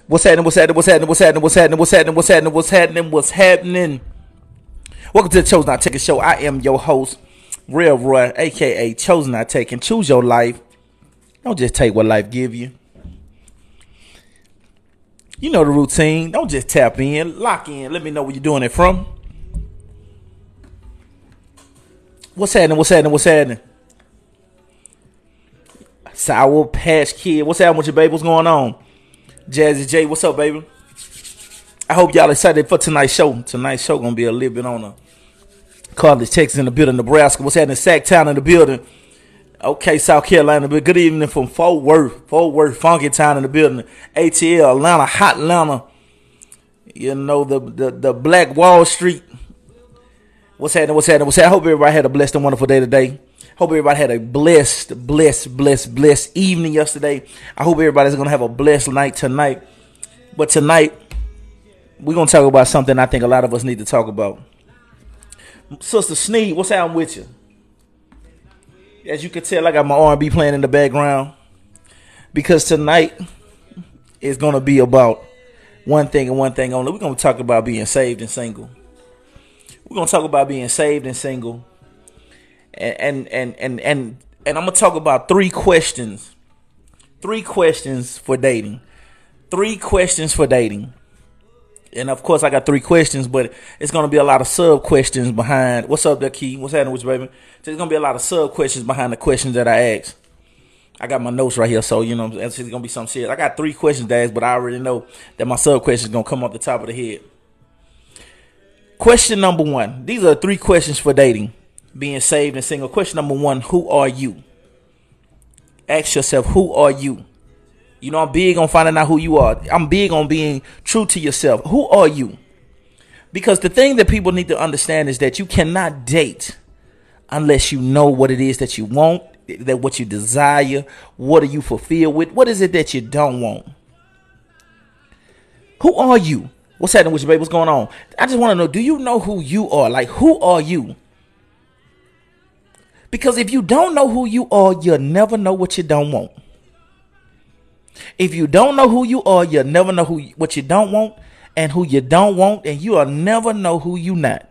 What's happening? What's happening? What's happening? What's happening? What's happening? What's happening? What's happening? What's happening? What's happening? Welcome to the Chosen Not Taken Show. I am your host, Real Roy, aka Chosen Not Taken. Choose your life. Don't just take what life give you. You know the routine. Don't just tap in, lock in. Let me know where you're doing it from. What's happening? What's happening? What's happening? Sour Patch Kid. What's happening with you, baby? What's going on? Jazzy J, what's up, baby? I hope y'all excited for tonight's show. Tonight's show gonna be a little bit on a College, Texas in the building, Nebraska. What's happening? Sacktown in the building. Okay, South Carolina. But good evening from Fort Worth, Funky Town in the building. ATL, Atlanta, Hot Atlanta. You know the Black Wall Street. What's happening? What's happening? What's happening? I hope everybody had a blessed and wonderful day today. Hope everybody had a blessed evening yesterday. I hope everybody's going to have a blessed night tonight. But tonight, we're going to talk about something I think a lot of us need to talk about. Sister Sneed, what's happening with you? As you can tell, I got my R&B playing in the background. Because tonight is going to be about one thing and one thing only. We're going to talk about being saved and single. We're going to talk about being saved and single. And I'm gonna talk about three questions for dating. And of course, I got three questions, but it's gonna be a lot of sub questions behind. What's up, there, Key? What's happening with you, baby? So there's gonna be a lot of sub questions behind the questions that I ask. I got my notes right here, so you know it's gonna be some shit. I got three questions to ask, but I already know that my sub questions gonna come off the top of the head. Question number one. These are three questions for dating. Being saved and single. Question number one, who are you? Ask yourself, who are you? You know, I'm big on finding out who you are. I'm big on being true to yourself. Who are you? Because the thing that people need to understand is that you cannot date unless you know what it is that you want, that what you desire, what are you fulfilled with, what is it that you don't want? Who are you? What's happening with you, baby? What's going on? I just want to know, do you know who you are? Like, who are you? Because if you don't know who you are, you'll never know what you don't want. If you don't know who you are, you'll never know what you don't want and who you don't want, and you'll never know who you not.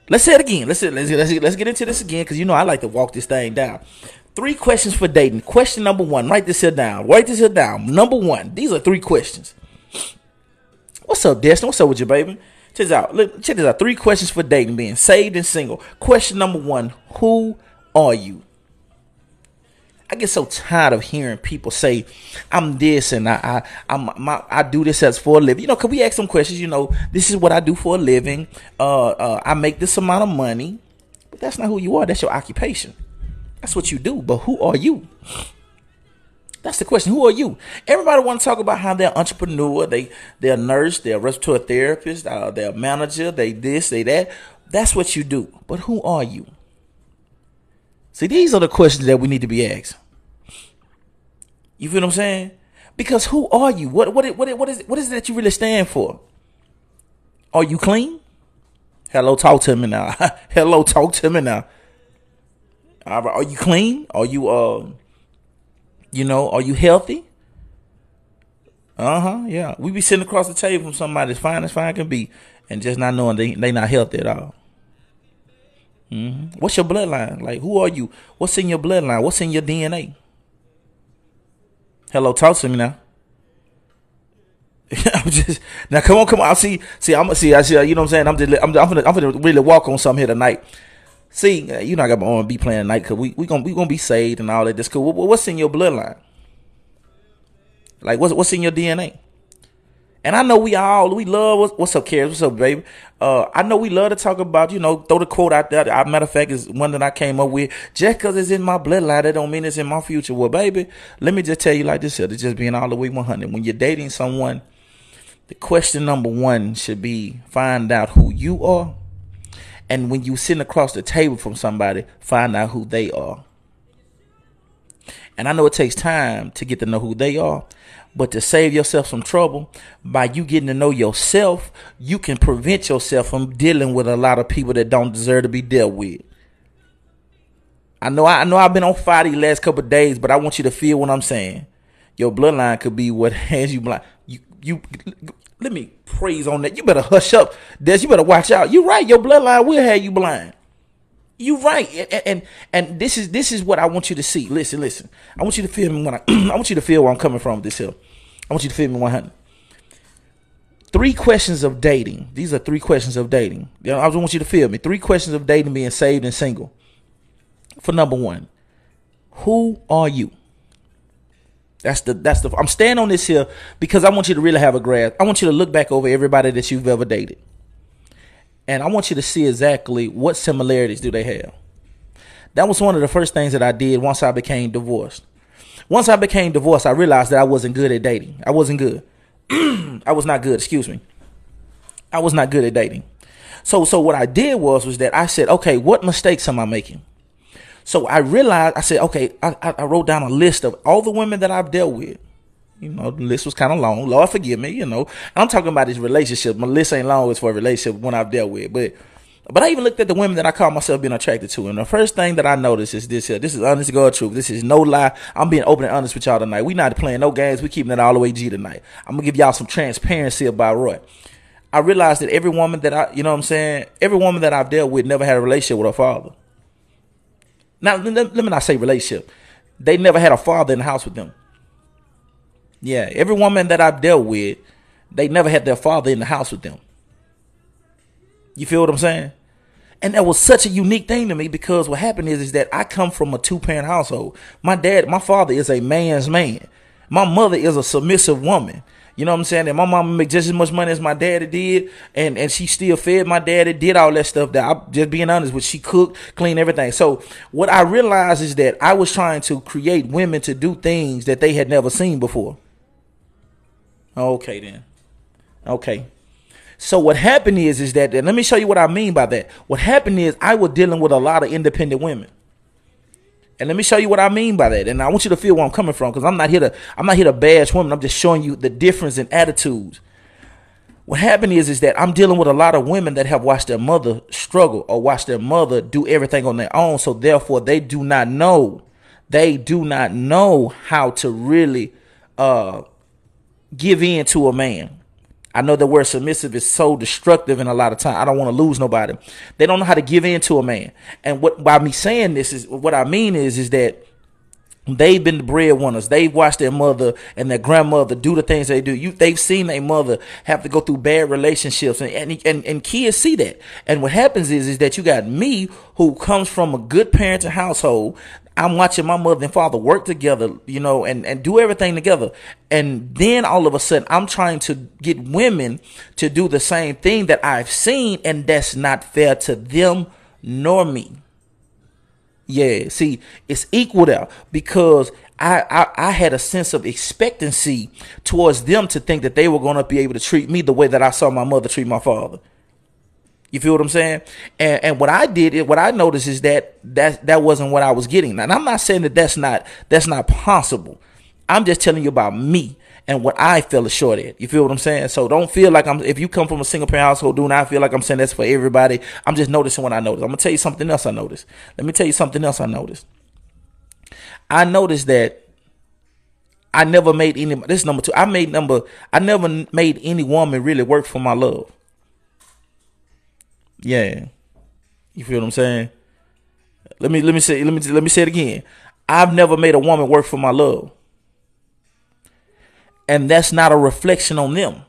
Let's say it again. Let's get into this again, because you know I like to walk this thing down. Three questions for dating. Question number one. Write this here down. Number one. These are three questions. What's up, Destin? What's up with you, baby? Check this out. Three questions for dating, being saved and single. Question number one, who are you? I get so tired of hearing people say, I'm this and I do this as for a living. You know, could we ask some questions? You know, this is what I do for a living. I make this amount of money. But that's not who you are. That's your occupation. That's what you do. But who are you? That's the question. Who are you? Everybody want to talk about how they're an entrepreneur. They're a nurse. They're a respiratory therapist. They're a manager. They this, they that. That's what you do. But who are you? See, these are the questions that we need to be asked. You feel what I'm saying? Because who are you? What is it that you really stand for? Are you clean? Hello, talk to me now. Hello, talk to me now. Are you clean? Are you are you healthy? Yeah. We be sitting across the table from somebody as fine can be, and just not knowing they not healthy at all. What's your bloodline? Like, who are you? What's in your bloodline? What's in your DNA? Hello, talk to me now. Now come on. I see. You know what I'm saying? I'm gonna really walk on something here tonight. See, you know I got my R&B playing tonight because we gonna be saved and all that. That's cool. What's in your bloodline? Like, what's in your DNA? And I know we love, what's up, Cares? What's up, baby? I know we love to talk about, throw the quote out there. Matter of fact, is one that I came up with. Just because it's in my bloodline, that don't mean it's in my future. Well, baby, let me just tell you like this here. It's just being all the way 100. When you're dating someone, the question number one should be find out who you are. And when you sit across the table from somebody, find out who they are. And I know it takes time to get to know who they are. But to save yourself some trouble, by you getting to know yourself, you can prevent yourself from dealing with a lot of people that don't deserve to be dealt with. I know I've been on fire these last couple of days, but I want you to feel what I'm saying. Your bloodline could be what has you blind. You let me praise on that. You better hush up, Des. You better watch out. You're right. Your bloodline will have you blind. You're right. And this is what I want you to see. Listen. I want you to feel me when I want you to feel where I'm coming from with this here. I want you to feel me 100. 3 questions of dating. These are 3 questions of dating. I just want you to feel me. 3 questions of dating, being saved and single. For number 1, who are you? That's the. I'm staying on this here because I want you to really have a grasp. I want you to look back over everybody that you've ever dated, and I want you to see exactly what similarities do they have. That was one of the first things that I did once I became divorced. Once I became divorced, I realized that I wasn't good at dating. I wasn't good. I was not good. Excuse me. I was not good at dating. So what I did was that I said, okay, what mistakes am I making? So I realized, I said, okay, I wrote down a list of all the women that I've dealt with. The list was kind of long. Lord forgive me, I'm talking about this relationship. My list ain't long as for a relationship when I've dealt with. But I even looked at the women that I call myself being attracted to. And the first thing that I noticed is this here. This is honest to God truth. This is no lie. I'm being open and honest with y'all tonight. We not playing no games. We keeping it all the way G tonight. I'm going to give y'all some transparency about Roy. I realized that every woman that every woman that I've dealt with never had a relationship with her father. Now, let me not say relationship. They never had a father in the house with them. Yeah, every woman that I've dealt with, they never had their father in the house with them. You feel what I'm saying? And that was such a unique thing to me because what happened is that I come from a 2-parent household. My father is a man's man. My mother is a submissive woman. You know what I'm saying? And my mama make just as much money as my daddy did. And she still fed my daddy, did all that stuff that I'm just being honest with. She cooked, cleaned everything. So what I realized is that I was trying to create women to do things that they had never seen before. Okay, then. Okay. So what happened is that, and let me show you what I mean by that. What happened is I was dealing with a lot of independent women. And let me show you what I mean by that. And I want you to feel where I'm coming from because I'm not here to bash women. I'm just showing you the difference in attitudes. What happened is that I'm dealing with a lot of women that have watched their mother struggle or watched their mother do everything on their own. So therefore, they do not know how to really give in to a man. I know the word submissive is so destructive, and a lot of time I don't want to lose nobody. They don't know how to give in to a man. And by me saying this is what I mean is that they've been the breadwinners. They've watched their mother and their grandmother do the things they do. They've seen their mother have to go through bad relationships, and kids see that. And what happens is that you got me who comes from a good parenting household. I'm watching my mother and father work together, and do everything together. And then all of a sudden, I'm trying to get women to do the same thing that I've seen, and that's not fair to them nor me. Yeah, see, it's equal there because I had a sense of expectancy towards them to think that they were going to be able to treat me the way that I saw my mother treat my father. You feel what I'm saying? And what I noticed is that wasn't what I was getting. Now, and I'm not saying that that's not possible. I'm just telling you about me and what I fell short at. You feel what I'm saying? So don't feel like if you come from a single parent household, do not feel like I'm saying that's for everybody. I'm just noticing what I noticed. I'm going to tell you something else I noticed. Let me tell you something else I noticed. I noticed that I never made any, this is number 2. I never made any woman really work for my love. Yeah. You feel what I'm saying? Let me say it again. I've never made a woman work for my love. And that's not a reflection on them.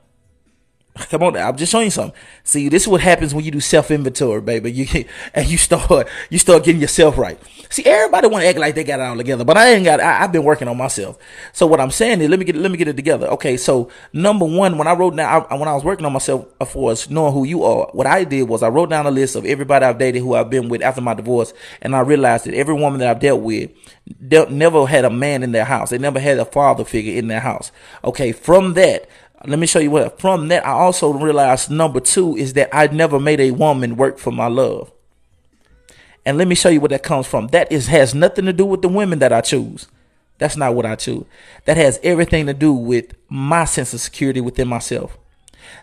Come on now, I'm just showing you something. See, this is what happens when you do self-inventory, baby. You start getting yourself right. See, everybody want to act like they got it all together, but I've been working on myself. So what I'm saying is, let me get it together. Okay, so number 1, when I was working on myself for us knowing who you are, what I did was I wrote down a list of everybody I've dated who I've been with after my divorce, and I realized that every woman that I've dealt with never had a man in their house. They never had a father figure in their house. Okay, from that, let me show you what. From that, I also realized number 2 is that I never made a woman work for my love. And let me show you where that comes from. Has nothing to do with the women that I choose. That's not what I choose. That has everything to do with my sense of security within myself.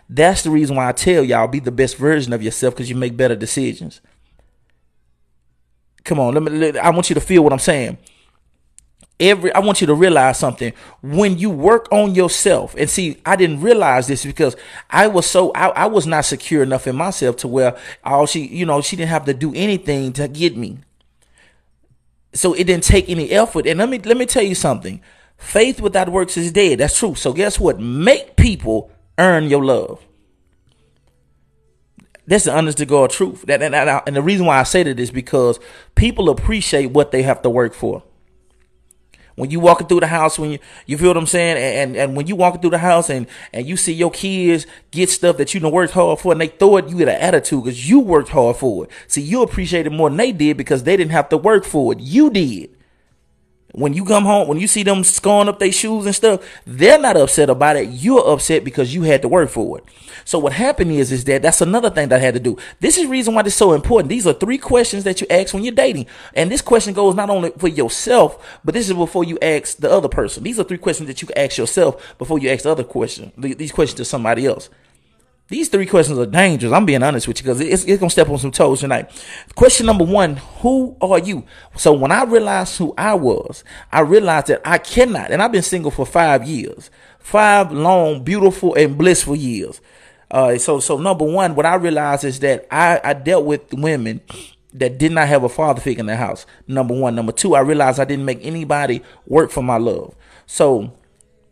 That's the reason why I tell y'all be the best version of yourself, because you make better decisions. Come on, I want you to feel what I'm saying. I want you to realize something. When you work on yourself, and see, I didn't realize this because I was not secure enough in myself to where she didn't have to do anything to get me. So it didn't take any effort. And let me tell you something. Faith without works is dead. That's true. So guess what? Make people earn your love. That's the honest to God truth. And the reason why I say that is because people appreciate what they have to work for. When you walking through the house, when you feel what I'm saying, and when you walking through the house and you see your kids get stuff that you done worked hard for, and they throw it, you get an attitude because you worked hard for it. See, you appreciate it more than they did because they didn't have to work for it. You did. When you come home, when you see them scoring up their shoes and stuff, they're not upset about it. You're upset because you had to work for it. So what happened is that's another thing that I had to do. This is the reason why this is so important. These are 3 questions that you ask when you're dating. And this question goes not only for yourself, but this is before you ask the other person. These are 3 questions that you can ask yourself before you ask the other question. These questions to somebody else. These 3 questions are dangerous. I'm being honest with you because it's going to step on some toes tonight. Question number 1, who are you? So when I realized who I was, I realized that I cannot, and I've been single for 5 years, 5 long, beautiful, and blissful years. So number 1, what I realized is that I dealt with women that did not have a father figure in their house. Number 1. Number 2, I realized I didn't make anybody work for my love. So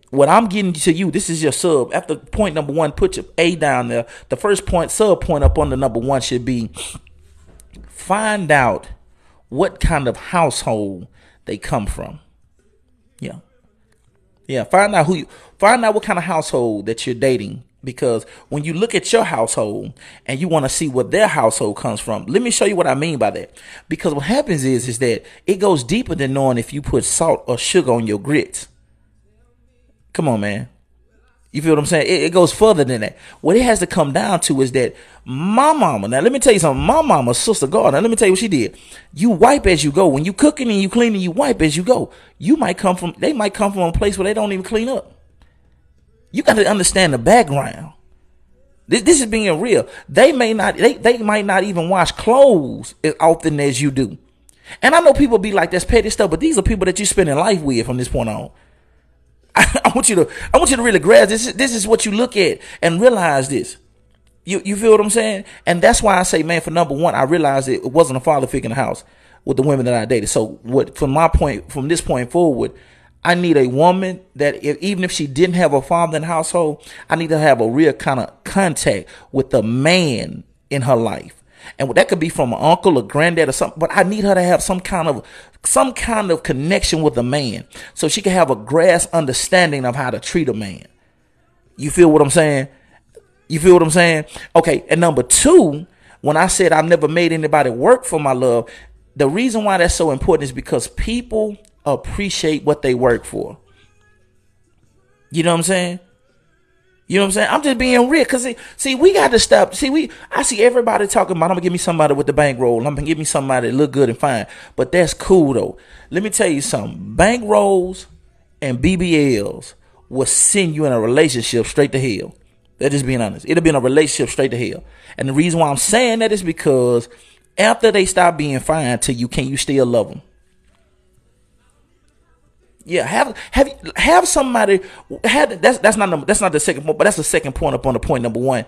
what I'm getting to you, this is your sub. After point number 1, put your A down there. The first point, sub point up on the number 1 should be find out what kind of household they come from. Yeah. Find out what kind of household that you're dating. Because when you look at your household and you want to see what their household comes from, let me show you what I mean by that. Because what happens is that it goes deeper than knowing if you put salt or sugar on your grits. Come on, man. You feel what I'm saying? It goes further than that. What it has to come down to is that my mama, now let me tell you something. My mama, Sister God, now let me tell you what she did. You wipe as you go. When you cooking and you cleaning, you wipe as you go. They might come from a place where they don't even clean up. You got to understand the background. This is being real. They might not even wash clothes as often as you do. And I know people be like, that's petty stuff, but these are people that you spending life with from this point on. I want you to really grasp this. This is what you look at and realize this. You feel what I'm saying? And that's why I say, man, for number 1, I realized it wasn't a father figure in the house with the women that I dated. So from this point forward, I need a woman that even if she didn't have a father in the household, I need to have a real kind of contact with the man in her life. And that could be from an uncle or granddad or something, but I need her to have some kind of connection with a man so she can have a grasp understanding of how to treat a man. You feel what I'm saying? Okay. And number 2, when I said I've never made anybody work for my love, the reason why that's so important is because people appreciate what they work for. You know what I'm saying? I'm just being real. Cause see, we got to stop. I see everybody talking about, I'm gonna give me somebody with the bankroll. I'm gonna give me somebody that look good and fine. But that's cool though. Let me tell you something. Bankrolls and BBLs will send you in a relationship straight to hell. That's just being honest. It'll be in a relationship straight to hell. And the reason why I'm saying that is because after they stop being fine to you, can you still love them? Yeah, have somebody. That's not the second point, but that's the second point up on the point number 1.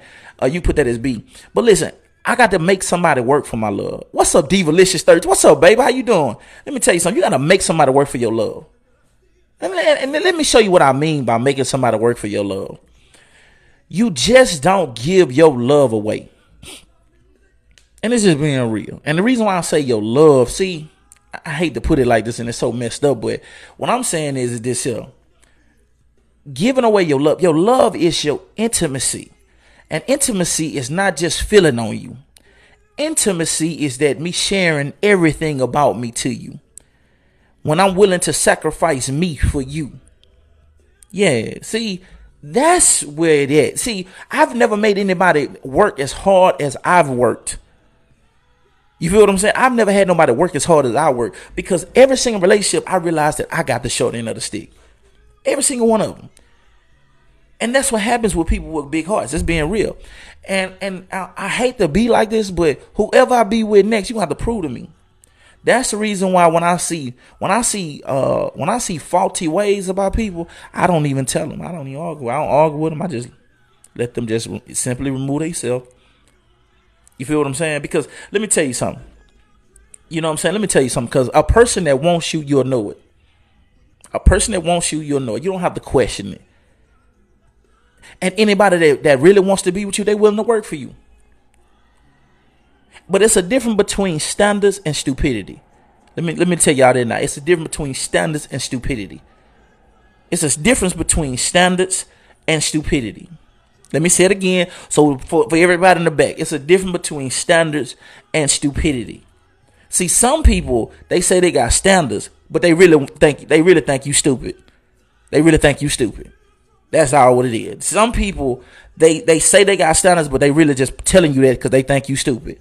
You put that as B. But listen, I got to make somebody work for my love. What's up, Divalicious 30? What's up, baby? How you doing? Let me tell you something. You got to make somebody work for your love. And let me show you what I mean by making somebody work for your love. You just don't give your love away. And this is being real. And the reason why I say your love, see, I hate to put it like this and it's so messed up, but what I'm saying is this here. Giving away your love is your intimacy. And intimacy is not just feeling on you. Intimacy is that me sharing everything about me to you. When I'm willing to sacrifice me for you. Yeah, see, that's where it is. See, I've never made anybody work as hard as I've worked. You feel what I'm saying? I've never had nobody work as hard as I work because every single relationship, I realized that I got the short end of the stick. Every single one of them. And that's what happens with people with big hearts. It's being real. And I hate to be like this, but whoever I be with next, you have to prove to me That's the reason why when I see faulty ways about people, I don't even tell them. I don't even argue. I don't argue with them. I just let them just simply remove themselves. You feel what I'm saying? Because let me tell you something. You know what I'm saying? Let me tell you something. Because a person that wants you, you'll know it. A person that wants you, you'll know it. You don't have to question it. And anybody that really wants to be with you, they're willing to work for you. But it's a difference between standards and stupidity. Let me tell y'all that now. It's a difference between standards and stupidity. It's a difference between standards and stupidity. Let me say it again. So for everybody in the back, it's a difference between standards and stupidity. See, some people, they say they got standards, but they really think you stupid. They really think you stupid. That's all what it is. Some people, they say they got standards, but they really just telling you that because they think you stupid.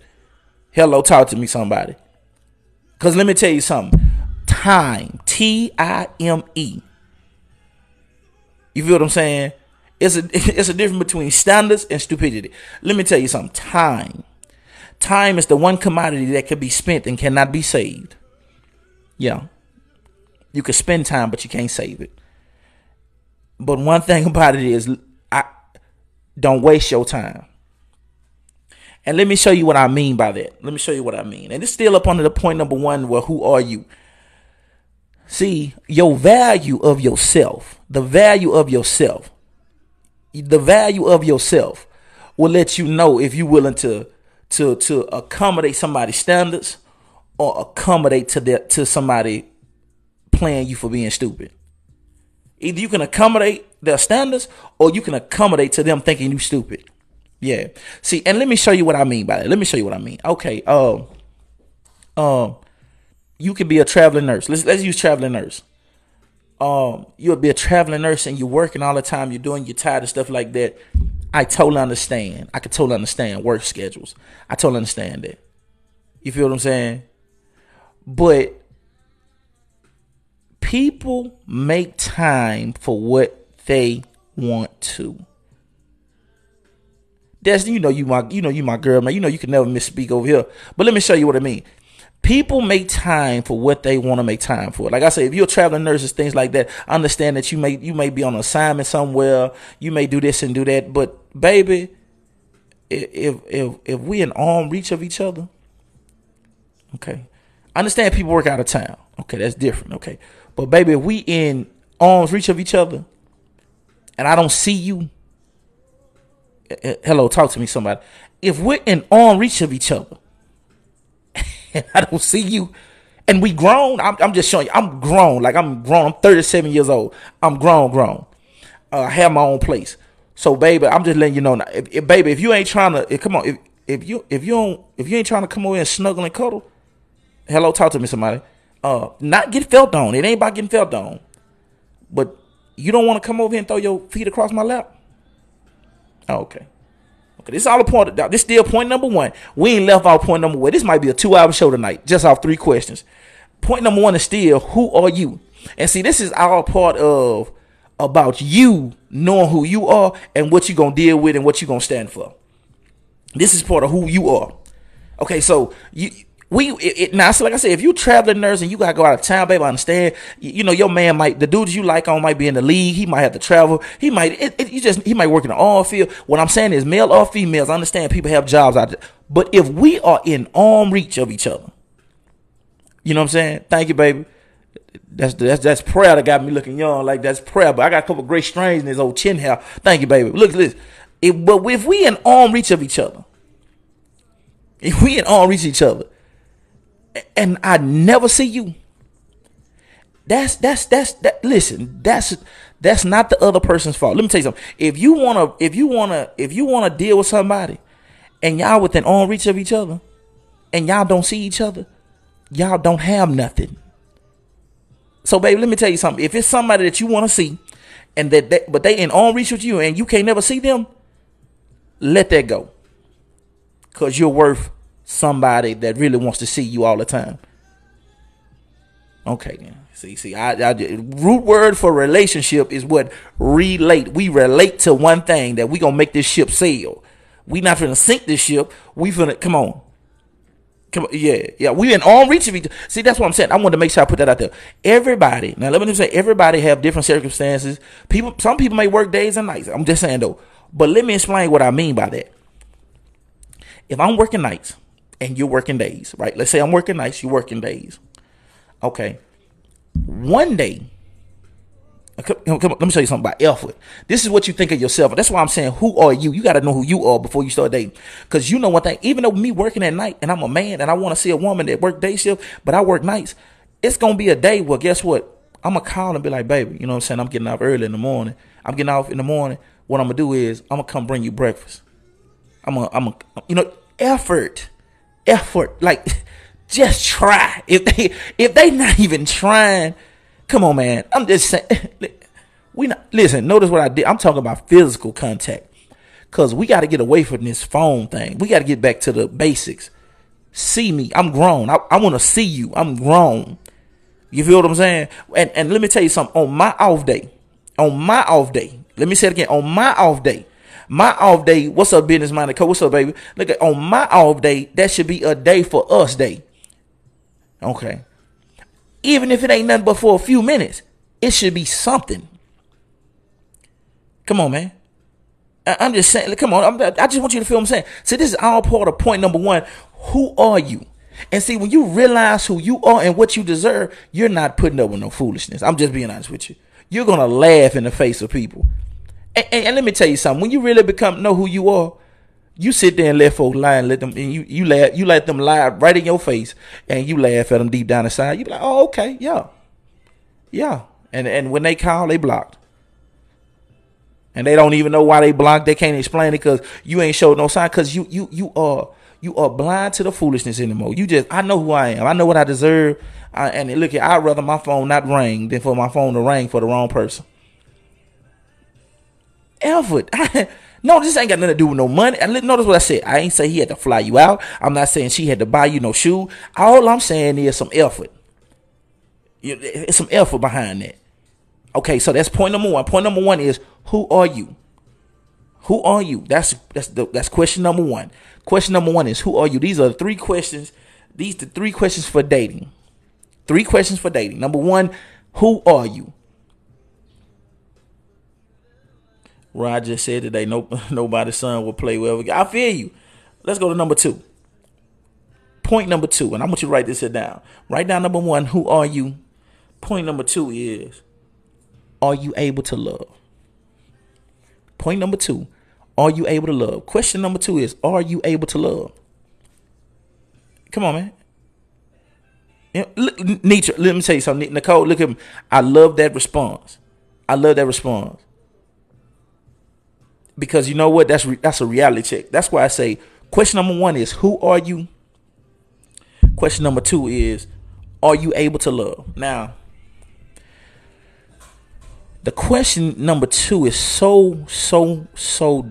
Hello, talk to me, somebody. Because let me tell you something. Time, T-I-M-E. You feel what I'm saying? It's a difference between standards and stupidity. Let me tell you something. Time is the one commodity that can be spent and cannot be saved. Yeah. You can spend time, but you can't save it. But one thing about it is, don't waste your time. And let me show you what I mean by that. Let me show you what I mean. And it's still up under the point number one, where who are you? See, your value of yourself, the value of yourself will let you know if you're willing to accommodate somebody's standards or accommodate to somebody playing you for being stupid. Either you can accommodate their standards or you can accommodate to them thinking you stupid. Yeah. See, and let me show you what I mean by that. Let me show you what I mean. Okay. You could be a traveling nurse. Let's use traveling nurse. You'll be a traveling nurse and you're working all the time. You're tired of stuff like that. I totally understand. I could totally understand work schedules. I totally understand that. You feel what I'm saying? But people make time for what they want to. That's you my girl, man. You can never misspeak over here. But let me show you what I mean. People make time for what they want to make time for. Like I say, if you're a traveling nurse, things like that, I understand that you may be on assignment somewhere. You may do this and do that. But baby, if we in arm reach of each other, okay. I understand people work out of town. Okay, that's different. Okay. But baby, if we in arms reach of each other and I don't see you, hello, talk to me, somebody. If we're in arm reach of each other and I don't see you, and we grown, I'm just showing you, I'm grown. Like I'm grown. I'm 37 years old. I'm grown. I have my own place. So, baby, I'm just letting you know now. If you ain't trying to, come on. If you ain't trying to come over and snuggle and cuddle, hello, talk to me, somebody. Not get felt on. It ain't about getting felt on. But you don't want to come over here and throw your feet across my lap? Oh, okay. Okay, this is all a point. This still point number one. We ain't left out point number one. This might be a 2-hour show tonight, just off 3 questions. Point number one is still, who are you? And see, this is all part of about you knowing who you are and what you're going to deal with and what you're going to stand for. This is part of who you are. Okay, so now, so like I said, if you traveling nurse and you gotta go out of town, baby, I understand. Your man the dudes you like might be in the league. He might have to travel. He might work in the oil field. What I'm saying is, male or females, I understand people have jobs out there. But if we are in arm reach of each other, you know what I'm saying? Thank you, baby. That's prayer that got me looking young. Like that's prayer. But I got a couple great strains in this old chin hair. Thank you, baby. Look at this. But if we in arm reach of each other, and I never see you, that's listen, that's not the other person's fault. Let me tell you something. If you wanna deal with somebody and y'all within arm reach of each other and y'all don't see each other, y'all don't have nothing. So baby, let me tell you something. If it's somebody that you want to see and but they in arm reach with you and you can't never see them, let that go. Cause you're worth somebody that really wants to see you all the time. Okay, then. See, I root word for relationship is what relate. We relate to one thing, that we gonna make this ship sail. We not finna sink this ship. We finna, come on. Come on, yeah. We in arm reach of each. See, that's what I'm saying. I wanted to make sure I put that out there. Everybody, now let me just say, everybody have different circumstances. Some people may work days and nights. I'm just saying though. But let me explain what I mean by that. If I'm working nights and you're working days, right? Let's say I'm working nights, you're working days. Okay. One day, come on, let me show you something about effort. This is what you think of yourself. That's why I'm saying, who are you? You got to know who you are before you start dating. Because you know one thing, even though me working at night and I'm a man and I want to see a woman that work day shift, but I work nights, it's going to be a day where, guess what? I'm going to call and be like, baby, you know what I'm saying? I'm getting off early in the morning. I'm getting off in the morning. What I'm going to do is I'm going to come bring you breakfast. Effort. Like, just try. If they not even trying, come on, man. I'm just saying. Listen, notice what I did. I'm talking about physical contact. Because we got to get away from this phone thing. We got to get back to the basics. See me. I'm grown. I want to see you. I'm grown. You feel what I'm saying? And let me tell you something. On my off day, let me say it again. On my off day, what's up, business minded coach? What's up, baby? Look, on my off day, that should be a day for us day. Okay. Even if it ain't nothing but for a few minutes, it should be something. Come on, man. I'm just saying, come on. I just want you to feel what I'm saying. See, this is all part of point number one. Who are you? And see, when you realize who you are and what you deserve, you're not putting up with no foolishness. I'm just being honest with you. You're going to laugh in the face of people. And let me tell you something. When you really know who you are, you sit there and let folks lie and let them, and you let them lie right in your face, and you laugh at them deep down inside. You be like, oh, okay, yeah. And when they call, they blocked. And they don't even know why they blocked. They can't explain it because you ain't showed no sign. Because you are blind to the foolishness anymore. I know who I am. I know what I deserve. And look, I'd rather my phone not ring than for my phone to ring for the wrong person. Effort. No, this ain't got nothing to do with no money. And notice what I said. I ain't say he had to fly you out. I'm not saying she had to buy you no shoe. All I'm saying is some effort. It's some effort behind that. Okay, so that's point number one. Point number one is, who are you? Who are you? That's question number one. Question number one is, who are you? These are the three questions. These are the three questions for dating. 3 questions for dating. Number one, who are you? Rod just said today, nobody's son will play well. I feel you. Let's go to number 2. Point number 2, and I want you to write this down. Write down number 1, who are you? Point number 2 is, are you able to love? Point number 2, are you able to love? Question number 2 is, are you able to love? Come on, man. Nietzsche, let me tell you something. Nicole, look at me. I love that response. Because you know what? That's a reality check. That's why I say question number 1 is, who are you? Question number 2 is, are you able to love? Now, the question number 2 is so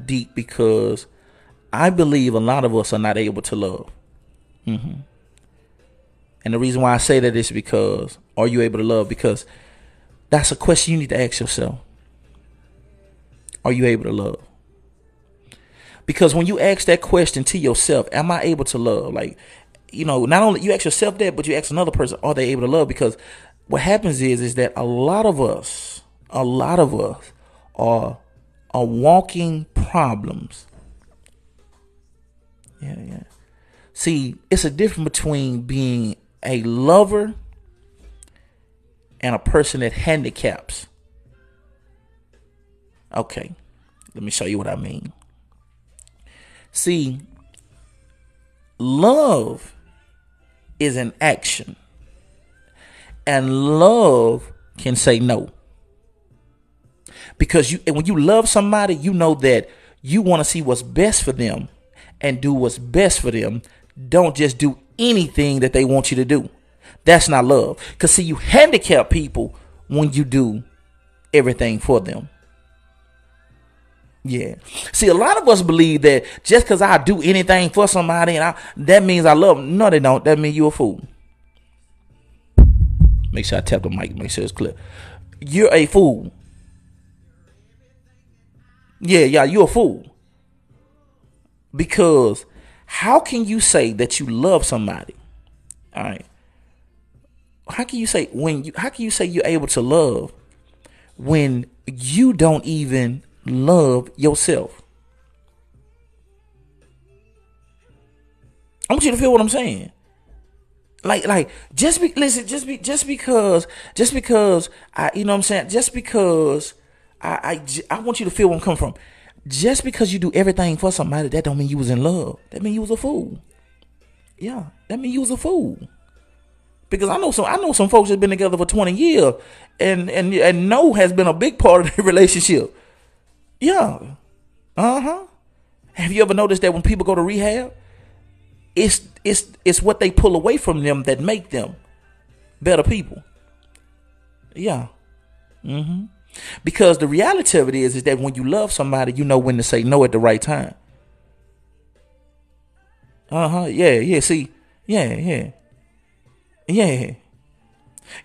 deep because I believe a lot of us are not able to love. And the reason why I say that is because, are you able to love? Because that's a question you need to ask yourself. Are you able to love? Because when you ask that question to yourself, am I able to love? Like, not only you ask yourself that, but you ask another person, are they able to love? Because what happens is that a lot of us are walking problems. Yeah. See, it's a difference between being a lover and a person that handicaps. Okay, let me show you what I mean. See, love is an action, and love can say no. Because when you love somebody, you know that you want to see what's best for them and do what's best for them. Don't just do anything that they want you to do. That's not love. Because see, you handicap people when you do everything for them. Yeah. See, a lot of us believe that just because I do anything for somebody that means I love them. No, they don't. That means you're a fool. Make sure I tap the mic. Make sure it's clear. You're a fool. Yeah, you're a fool. Because How can you say that you love somebody? All right. How can you say you're able to love when you don't even love yourself? I want you to feel what I'm saying. Just because I, you know what I'm saying? Just because I want you to feel where I'm coming from. Just because you do everything for somebody, that don't mean you was in love. That mean you was a fool. Yeah, that mean you was a fool. Because I know some folks that been together for 20 years and no has been a big part of their relationship. Yeah. Have you ever noticed that when people go to rehab, it's what they pull away from them that make them better people. Yeah. Because the reality of it is that when you love somebody, you know when to say no at the right time. Yeah. See. Yeah.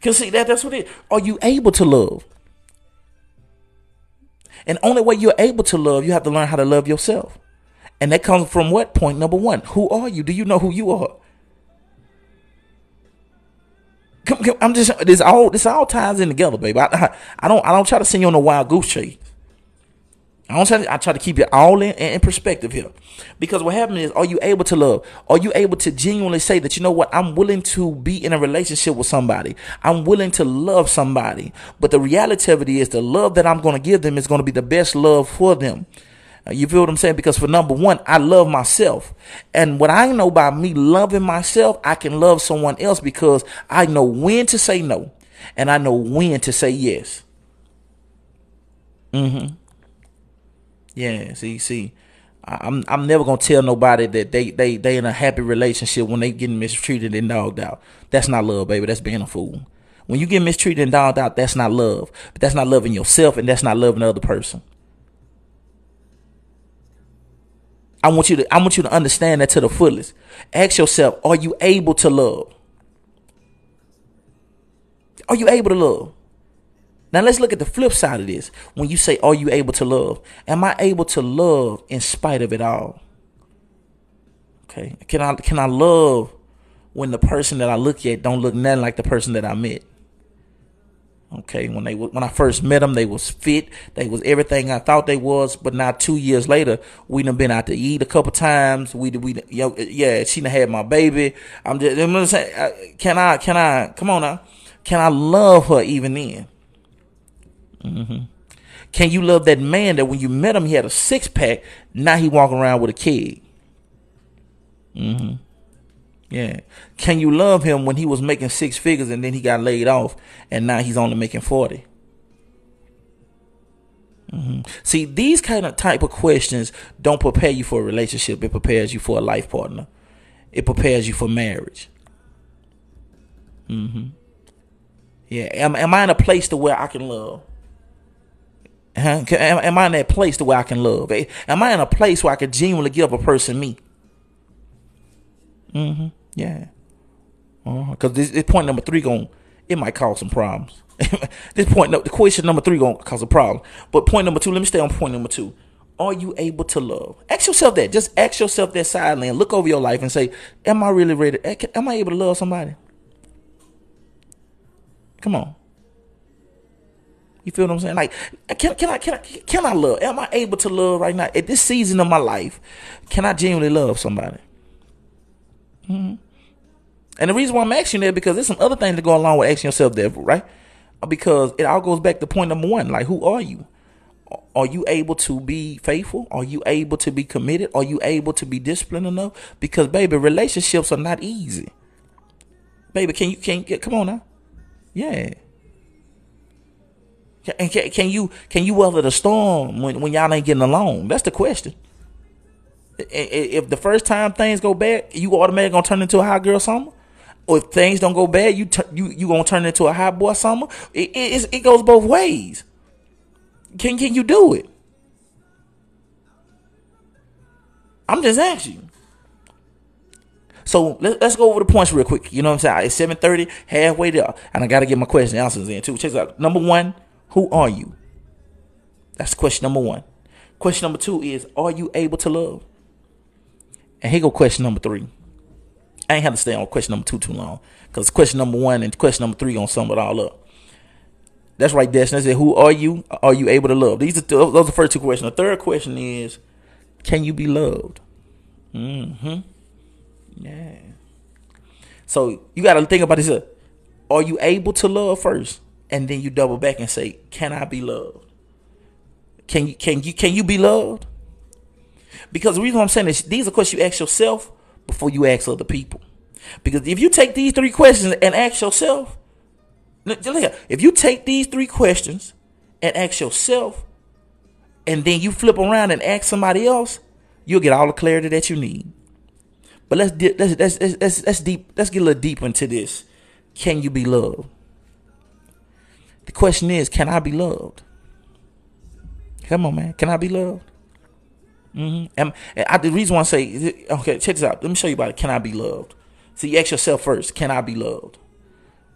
Cause see that's what it is. Are you able to love? And only way you're able to love, you have to learn how to love yourself. And that comes from what? Point number one. Who are you? Do you know who you are? I'm just this all ties in together, baby. I don't try to send you on a wild goose chase. I try to keep it all in perspective here. Because what happens is, are you able to love? Are you able to genuinely say that, you know what, I'm willing to be in a relationship with somebody. I'm willing to love somebody. But the reality of it is the love that I'm going to give them is going to be the best love for them. You feel what I'm saying? Because for number one, I love myself. And what I know by me loving myself, I can love someone else because I know when to say no. And I know when to say yes. Yeah, see, I'm never gonna tell nobody that they in a happy relationship when they getting mistreated and dogged out. That's not love, baby. That's being a fool. When you get mistreated and dogged out, that's not love. But that's not loving yourself, and that's not loving the other person. I want you to understand that to the fullest. Ask yourself, are you able to love? Are you able to love? Now let's look at the flip side of this. When you say, are you able to love? Am I able to love in spite of it all? Okay. Can I love when the person that I look at don't look nothing like the person that I met? Okay, when I first met them, they was fit. They was everything I thought they was. But now 2 years later, we done been out to eat a couple times. She done had my baby. I'm just saying, can I, come on now. Can I love her even then? Can you love that man that when you met him, he had a 6-pack. Now he walking around with a keg? Yeah. Can you love him when he was making 6 figures and then he got laid off and now he's only making 40? See, these type of questions don't prepare you for a relationship. It prepares you for a life partner. It prepares you for marriage. Yeah. Am I in a place to where I can love? Am I in that place to where I can love? Am I in a place where I can genuinely give a person me? Yeah. Because this point number 3 it might cause some problems. The question number 3 gonna cause a problem. But point number 2, let me stay on point number 2. Are you able to love? Ask yourself that. Just ask yourself that silently and look over your life and say, am I really ready? Am I able to love somebody? Come on. You feel what I'm saying? Like, can I love? Am I able to love right now? At this season of my life, can I genuinely love somebody? And the reason why I'm asking that, because there's some other things that go along with asking yourself that, right? Because it all goes back to point number 1. Like, who are you? Are you able to be faithful? Are you able to be committed? Are you able to be disciplined enough? Because, baby, relationships are not easy. Baby, come on now. Yeah. And can you weather the storm when y'all ain't getting along? That's the question. If the first time things go bad, you automatically gonna turn into a hot girl summer? Or if things don't go bad, you gonna turn into a hot boy summer? It goes both ways. Can you do it? I'm just asking you. So let's go over the points real quick. You know what I'm saying? It's 7:30, halfway there, and I gotta get my question answers in too. Check this out. Number 1, who are you? That's question number 1. Question number 2 is, are you able to love? And here go question number 3. I ain't have to stay on question number 2 too long, because question number 1 and question number 3 gonna sum it all up. That's right, Destiny. I said, who are you? Are you able to love? Those are the first 2 questions. The third question is, can you be loved? Yeah. So you got to think about this. Are you able to love first? And then you double back and say, can I be loved? Can you be loved? Because the reason why I'm saying is, these are questions you ask yourself before you ask other people. Because if you take these 3 questions and ask yourself, if you take these 3 questions and ask yourself, and then you flip around and ask somebody else, you'll get all the clarity that you need. But let's get a little deeper into this. Can you be loved? The question is, can I be loved? Come on, man. Can I be loved? And the reason why I say, okay, check this out. Let me show you about it. Can I be loved? See, you ask yourself first, can I be loved?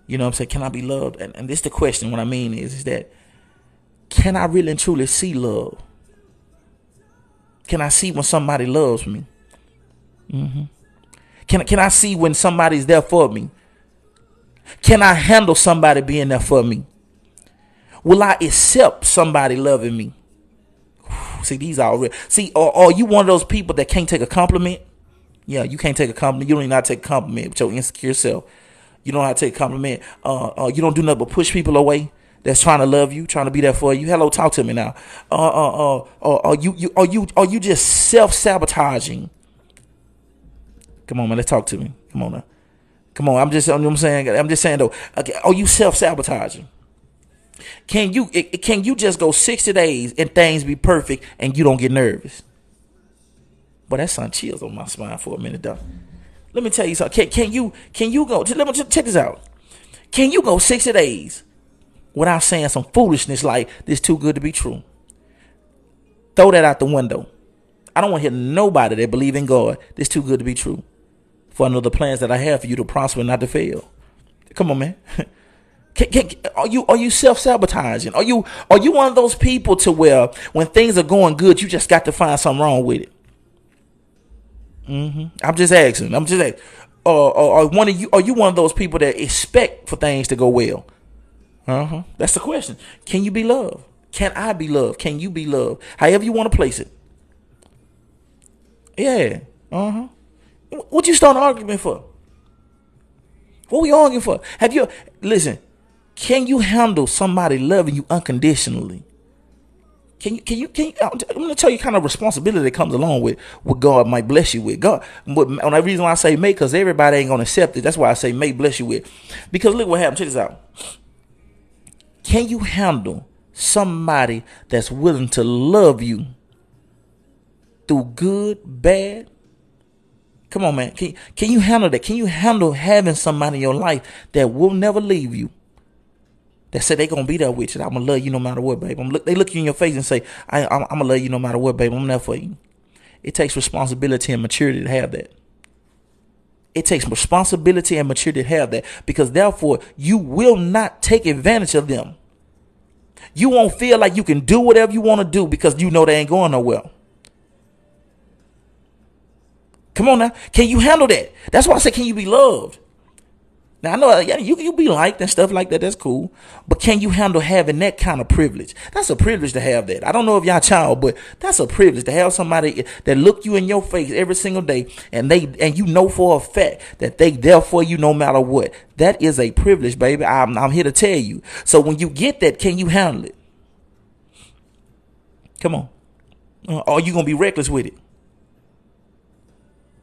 You know what I'm saying? Can I be loved? And this is the question. What I mean is that, can I really and truly see love? Can I see when somebody loves me? Can I see when somebody's there for me? Can I handle somebody being there for me? Will I accept somebody loving me? See, these are real. See, are you one of those people that can't take a compliment? Yeah, you can't take a compliment. You don't even know how to take a compliment with your insecure self. You don't know how to take a compliment. You don't do nothing but push people away that's trying to love you, trying to be there for you. Hello, talk to me now. Are you just self-sabotaging? Come on, man, let's talk to me. Come on now. Come on, I'm just saying though. Okay, are you self-sabotaging? Can you just go 60 days and things be perfect and you don't get nervous? But that sent chills on my spine for a minute, though. Let me tell you something. Can you go? Let me check this out. Can you go 60 days without saying some foolishness like this too good to be true? Throw that out the window. I don't want to hear nobody that believe in God. This too good to be true. For another plans that I have for you to prosper and not to fail. Come on, man. Are you self-sabotaging? Are you one of those people to where when things are going good, you just got to find something wrong with it? I'm just asking. Are you one of those people that expect for things to go well? That's the question. Can you be loved? Can I be loved? Can you be loved? However you want to place it. Yeah. What you start an argument for? What we arguing for? Listen, can you handle somebody loving you unconditionally? Can you I'm going to tell you kind of responsibility that comes along with what God might bless you with. God, but the reason why I say may, because everybody ain't going to accept it. That's why I say may bless you with. Because look what happened. Check this out. Can you handle somebody that's willing to love you through good, bad? Come on, man. Can you handle that? Can you handle having somebody in your life that will never leave you? That said they gonna be there with you. I'm gonna love you no matter what, babe. They look you in your face and say, I'm gonna love you no matter what, babe. I'm there for you. It takes responsibility and maturity to have that. It takes responsibility and maturity to have that, because therefore you will not take advantage of them. You won't feel like you can do whatever you want to do because you know they ain't going nowhere. Come on now. Can you handle that? That's why I say, can you be loved? Now, I know you be liked and stuff like that. That's cool. But can you handle having that kind of privilege? That's a privilege to have that. I don't know if y'all child, but that's a privilege to have somebody that look you in your face every single day. And you know for a fact that they there for you no matter what. That is a privilege, baby. I'm here to tell you. So when you get that, can you handle it? Come on. Or you going to be reckless with it?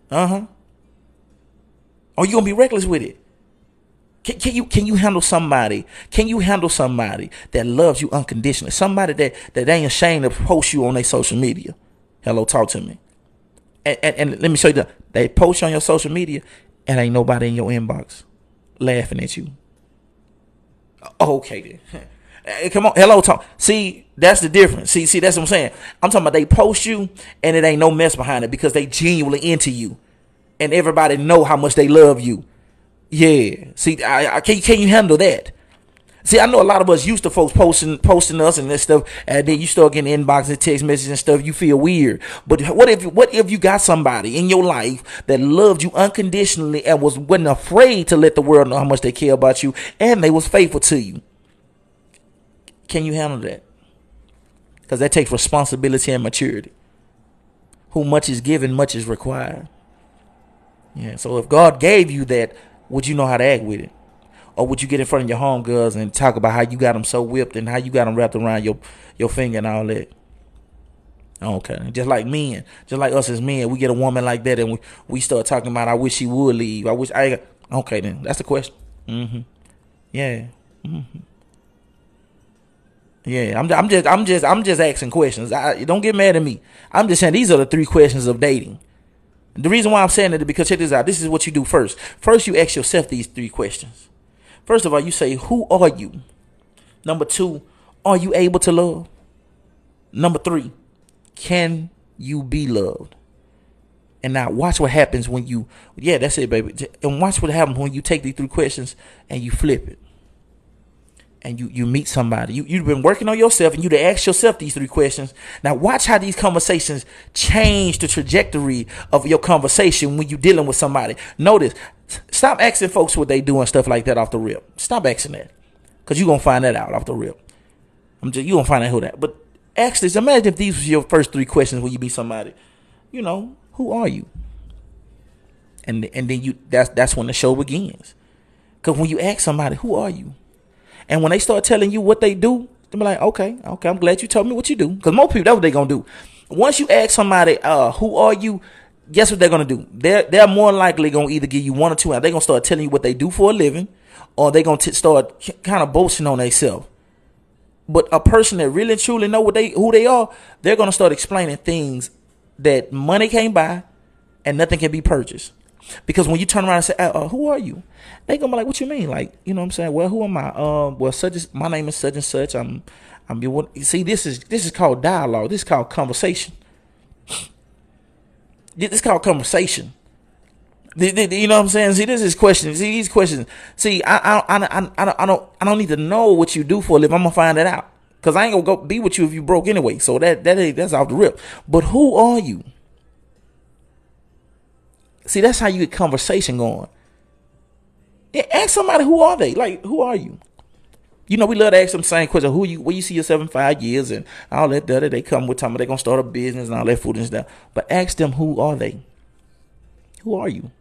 Or you going to be reckless with it? Can you handle somebody? Can you handle somebody that loves you unconditionally? Somebody that ain't ashamed to post you on their social media. Hello, talk to me. And let me show you they post you on your social media and ain't nobody in your inbox laughing at you. Okay then. Come on, hello, talk. See, that's the difference. See, that's what I'm saying. I'm talking about they post you and it ain't no mess behind it because they genuinely into you, and everybody know how much they love you. Yeah. See, can you handle that? See, I know a lot of us used to folks posting us and this stuff, and then you start getting inbox and text messages and stuff. You feel weird. But what if you got somebody in your life that loved you unconditionally and wasn't afraid to let the world know how much they care about you, and they was faithful to you? Can you handle that? Because that takes responsibility and maturity. Who much is given, much is required. Yeah. So if God gave you that, would you know how to act with it? Or would you get in front of your homegirls and talk about how you got them so whipped and how you got them wrapped around your finger and all that? Okay. Just like men, just like us as men, we get a woman like that and we start talking about, I wish she would leave. Okay, then that's the question. Yeah. Yeah. I'm just asking questions. Don't get mad at me. I'm just saying these are the 3 questions of dating. The reason why I'm saying it is because check this out. This is what you do first. First, you ask yourself these 3 questions. First of all, you say, who are you? Number 2, are you able to love? Number 3, can you be loved? And now watch what happens when that's it, baby. And watch what happens when you take these 3 questions and you flip it. And you meet somebody. You've been working on yourself and you to ask yourself these 3 questions. Now watch how these conversations change the trajectory of your conversation when you're dealing with somebody. Notice, stop asking folks what they do and stuff like that off the rip. Stop asking that. Because you're going to find that out off the rip. You're going to find out who that. But ask this. Imagine if these were your first 3 questions when you meet somebody. Who are you? And then that's when the show begins. Because when you ask somebody, who are you? And when they start telling you what they do, they be like, okay, I'm glad you told me what you do. Because most people, that's what they're going to do. Once you ask somebody, who are you? Guess what they're going to do? They're more likely going to either give you 1 or 2. They're going to start telling you what they do for a living, or they're going to start kind of boasting on themselves. But a person that really truly know who they are, they're going to start explaining things that money can't buy and nothing can be purchased. Because when you turn around and say, who are you? They gonna be like, what you mean? Like, you know what I'm saying? Well, who am I? My name is such and such. I'm your. See, this is called dialogue. This is called conversation. This is called conversation. You know what I'm saying? See, this is questions. See, these questions. See, I don't need to know what you do for a living. I'm gonna find that out. Cause I ain't gonna go be with you if you broke anyway. So that's off the rip. But who are you? See, that's how you get conversation going. Yeah, ask somebody, who are they? Like, who are you? We love to ask them same question. Who you? Where you see yourself in 5 years and all that. They come with time they're gonna start a business and all that food and stuff. But ask them, who are they? Who are you?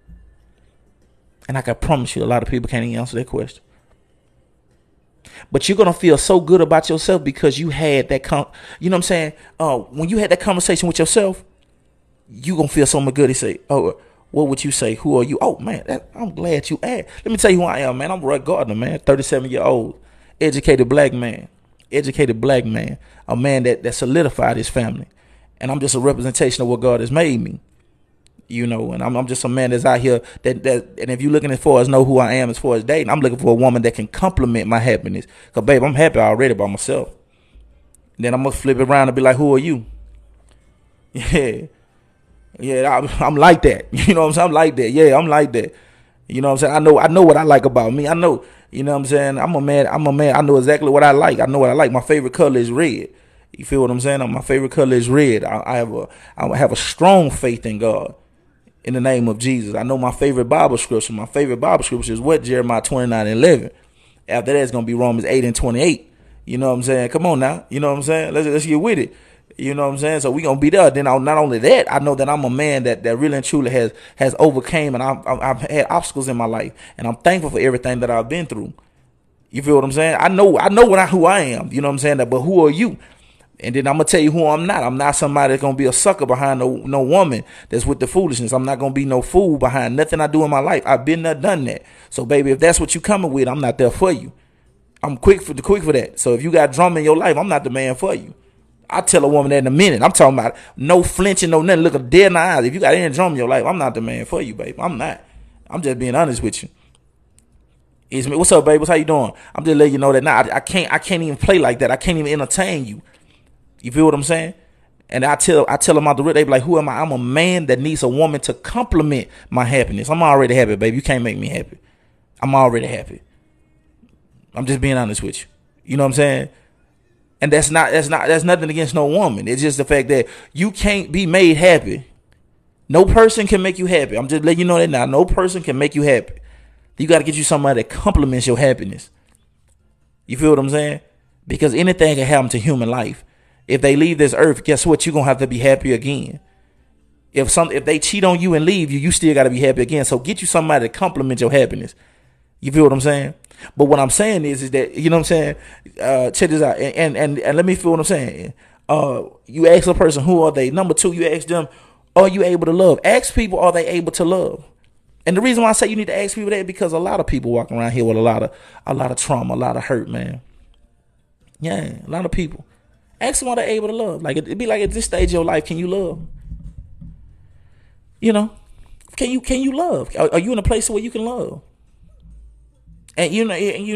And I can promise you, a lot of people can't even answer that question. But you're gonna feel so good about yourself because you had that. You know what I'm saying? When you had that conversation with yourself, you gonna feel so much good. They say, what would you say? Who are you? Oh, man, I'm glad you asked. Let me tell you who I am, man. I'm Roy Gardner, man, 37-year-old, educated black man, a man that solidified his family. And I'm just a representation of what God has made me, and I'm just a man that's out here that and if you're looking as far as know who I am as far as dating, I'm looking for a woman that can complement my happiness. Because, babe, I'm happy already by myself. Then I'm going to flip it around and be like, who are you? Yeah, I'm like that. You know what I'm saying? I'm like that. Yeah, I'm like that. You know what I'm saying? I know what I like about me. I know, you know what I'm saying? I'm a man. I know exactly what I like. I know what I like. My favorite color is red. You feel what I'm saying? My favorite color is red. I have a strong faith in God. In the name of Jesus. I know my favorite Bible scripture. My favorite Bible scripture is what? Jeremiah 29:11. After that, it's going to be Romans 8:28. You know what I'm saying? Come on now. You know what I'm saying? Let's get with it. You know what I'm saying? So we gonna be there. Then not only that, I know that I'm a man that really and truly has overcame, and I've had obstacles in my life, and I'm thankful for everything that I've been through. You feel what I'm saying? I know who I am. You know what I'm saying? But who are you? And then I'm gonna tell you who I'm not. I'm not somebody that's gonna be a sucker behind no woman that's with the foolishness. I'm not gonna be no fool behind nothing I do in my life. I've been there, done that. So baby, if that's what you coming with, I'm not there for you. I'm quick for that. So if you got drama in your life, I'm not the man for you. I tell a woman that in a minute. I'm talking about no flinching, no nothing. Look her dead in the eyes. If you got any drama in your life, I'm not the man for you, baby. I'm not. I'm just being honest with you. It's me. What's up, baby? What's how you doing? I'm just letting you know that now I can't even play like that. I can't even entertain you. You feel what I'm saying? And I tell them out the rip, they be like, who am I? I'm a man that needs a woman to complement my happiness. I'm already happy, baby. You can't make me happy. I'm already happy. I'm just being honest with you. You know what I'm saying? And that's nothing against no woman. It's just the fact that you can't be made happy. No person can make you happy. I'm just letting you know that now. No person can make you happy. You got to get you somebody that complements your happiness. You feel what I'm saying? Because anything can happen to human life. If they leave this earth, guess what? You're going to have to be happy again. If they cheat on you and leave you, you still got to be happy again. So get you somebody to complement your happiness. You feel what I'm saying? But what I'm saying is that, you know what I'm saying? Check this out. And let me feel what I'm saying. You ask a person, who are they? Number two, you ask them, are you able to love? Ask people, are they able to love? And the reason why I say you need to ask people that is because a lot of people walking around here with a lot of trauma, a lot of hurt, man. Yeah, a lot of people. Ask them, are they able to love? Like, it'd be like, at this stage of your life, can you love? You know, can you love? Are you in a place where you can love? And you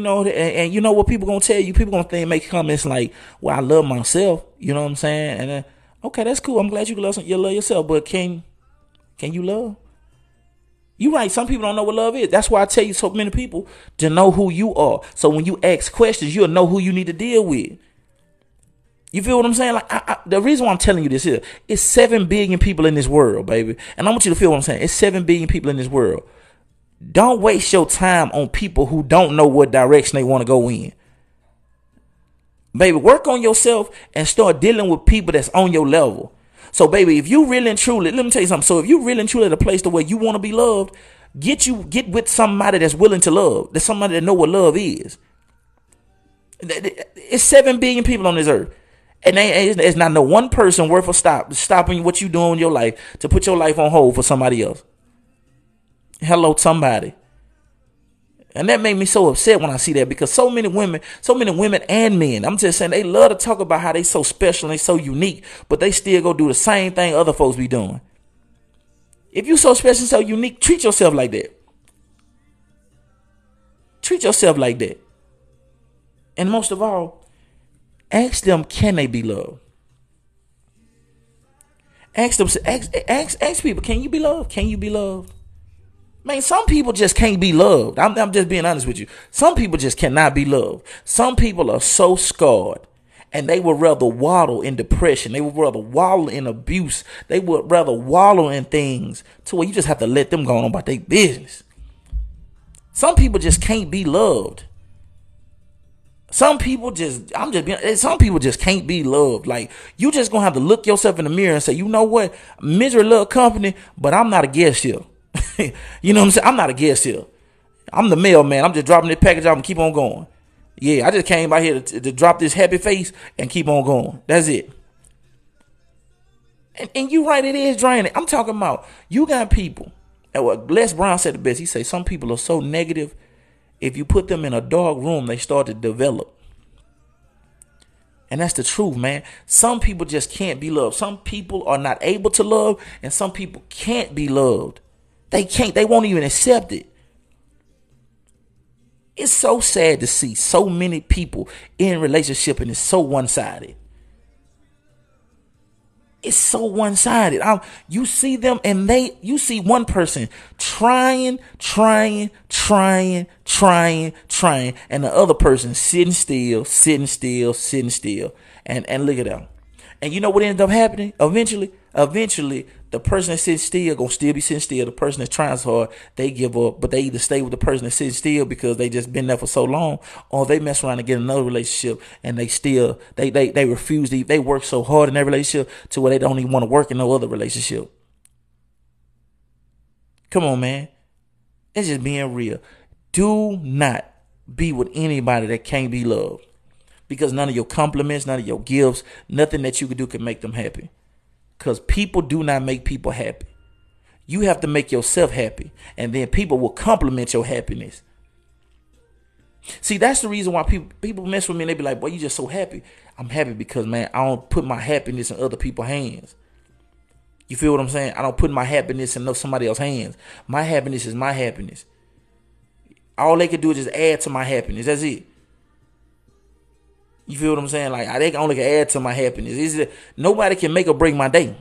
know what people gonna tell you? People gonna make comments like, "Well, I love myself." You know what I'm saying? And then, okay, that's cool. I'm glad you love yourself, but can you love? You right. Some people don't know what love is. That's why I tell you so many people to know who you are. So when you ask questions, you'll know who you need to deal with. You feel what I'm saying? Like the reason why I'm telling you this is, it's 7 billion people in this world, baby, and I want you to feel what I'm saying. It's 7 billion people in this world. Don't waste your time on people who don't know what direction they want to go in. Baby, work on yourself and start dealing with people that's on your level. So, baby, if you really and truly, let me tell you something. So if you really and truly at a place to where you want to be loved, get with somebody that's willing to love. That's somebody that know what love is. It's 7 billion people on this earth. And there's not no one person worth of stopping what you doing in your life to put your life on hold for somebody else. Hello, somebody. And that made me so upset when I see that, because so many women and men, I'm just saying, they love to talk about how they so special and they so unique, but they still go do the same thing other folks be doing. If you so special and so unique, treat yourself like that. Treat yourself like that. And most of all, ask them, can they be loved? Ask them, ask people, can you be loved? Can you be loved? Man, some people just can't be loved. I'm just being honest with you. Some people just cannot be loved. Some people are so scarred, and they would rather wallow in depression. They would rather wallow in abuse. They would rather wallow in things to where you just have to let them go on about their business. Some people just can't be loved. Some people just can't be loved. Like, you just gonna have to look yourself in the mirror and say, you know what? Misery love company, but I'm not a guest here. You know what I'm saying? I'm not a guest here. I'm the mailman. I'm just dropping this package off and keep on going. Yeah, I just came by here to drop this happy face and keep on going. That's it. And you right, it is draining. I'm talking about, you got people. And what Les Brown said the best. He said some people are so negative, if you put them in a dark room, they start to develop. And that's the truth, man. Some people just can't be loved. Some people are not able to love, and some people can't be loved. They can't. They won't even accept it. It's so sad to see so many people in relationship, and it's so one-sided. It's so one-sided. You see them, and you see one person trying, and the other person sitting still. And look at them. And you know what ended up happening? Eventually, the person that sits still gonna still be sitting still. The person that's trying so hard, they give up. But they either stay with the person that sits still because they just been there for so long, or they mess around and get another relationship, and they refuse to. They work so hard in that relationship to where they don't even want to work in no other relationship. Come on, man. It's just being real. Do not be with anybody that can't be loved. Because none of your compliments, none of your gifts, nothing that you can do can make them happy. Because people do not make people happy. You have to make yourself happy. And then people will compliment your happiness. See, that's the reason why people mess with me and they be like, boy, you just so happy. I'm happy because, man, I don't put my happiness in other people's hands. You feel what I'm saying? I don't put my happiness in somebody else's hands. My happiness is my happiness. All they can do is just add to my happiness. That's it. You feel what I'm saying? Like, they only can add to my happiness. Nobody can make or break my day.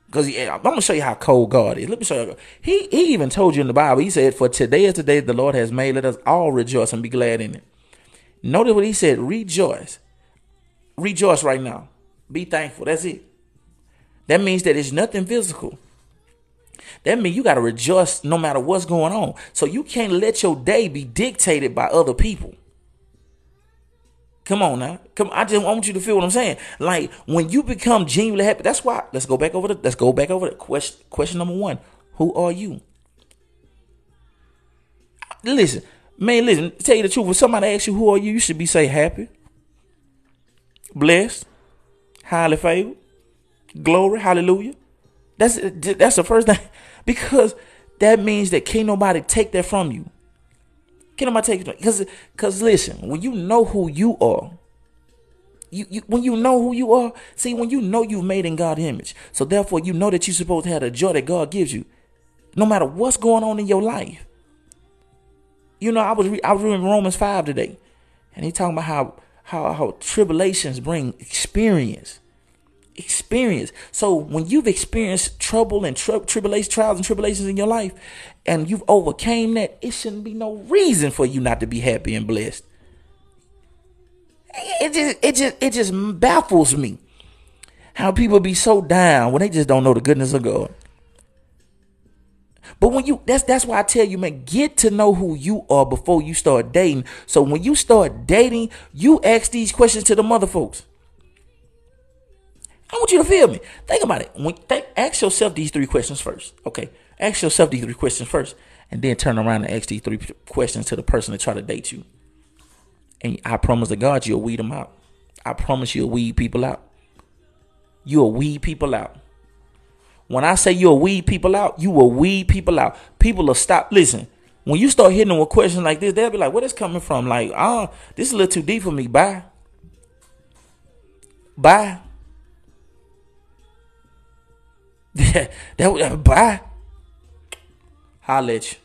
Because I'm going to show you how cold God is. Let me show you. He even told you in the Bible, he said, for today is the day the Lord has made. Let us all rejoice and be glad in it. Notice what he said. Rejoice. Rejoice right now. Be thankful. That's it. That means that it's nothing physical. That means you got to rejoice no matter what's going on. So you can't let your day be dictated by other people. Come on now. I just want you to feel what I'm saying. Like when you become genuinely happy, that's why. Let's go back over the question number 1. Who are you? Listen, tell you the truth. When somebody asks you who are you, you should be say happy, blessed, highly favored, glory, hallelujah. That's the first thing, because that means that can't nobody take that from you. Can't nobody take it, because listen, when you know who you are, when you know who you are, see, when you know you've made in God's image, so therefore you know that you're supposed to have the joy that God gives you, no matter what's going on in your life. You know, I was reading Romans 5 today, and he talking about how tribulations bring experience. So when you've experienced trouble and tribulations, trials and tribulations in your life, and you've overcame that, it shouldn't be no reason for you not to be happy and blessed. It just baffles me how people be so down when they just don't know the goodness of God. But when that's why I tell you, man, get to know who you are before you start dating. So when you start dating, you ask these questions to the mother folks. I want you to feel me. Think about it. Ask yourself these 3 questions first. Okay. Ask yourself these 3 questions first, and then turn around and ask these 3 questions to the person that try to date you. And I promise to God, you'll weed them out. I promise you'll weed people out. You'll weed people out. When I say you'll weed people out, you will weed people out. People will stop. Listen, when you start hitting them with questions like this, they'll be like, where this coming from? Like, this is a little too deep for me. Bye. Bye. Bye. Holla at you.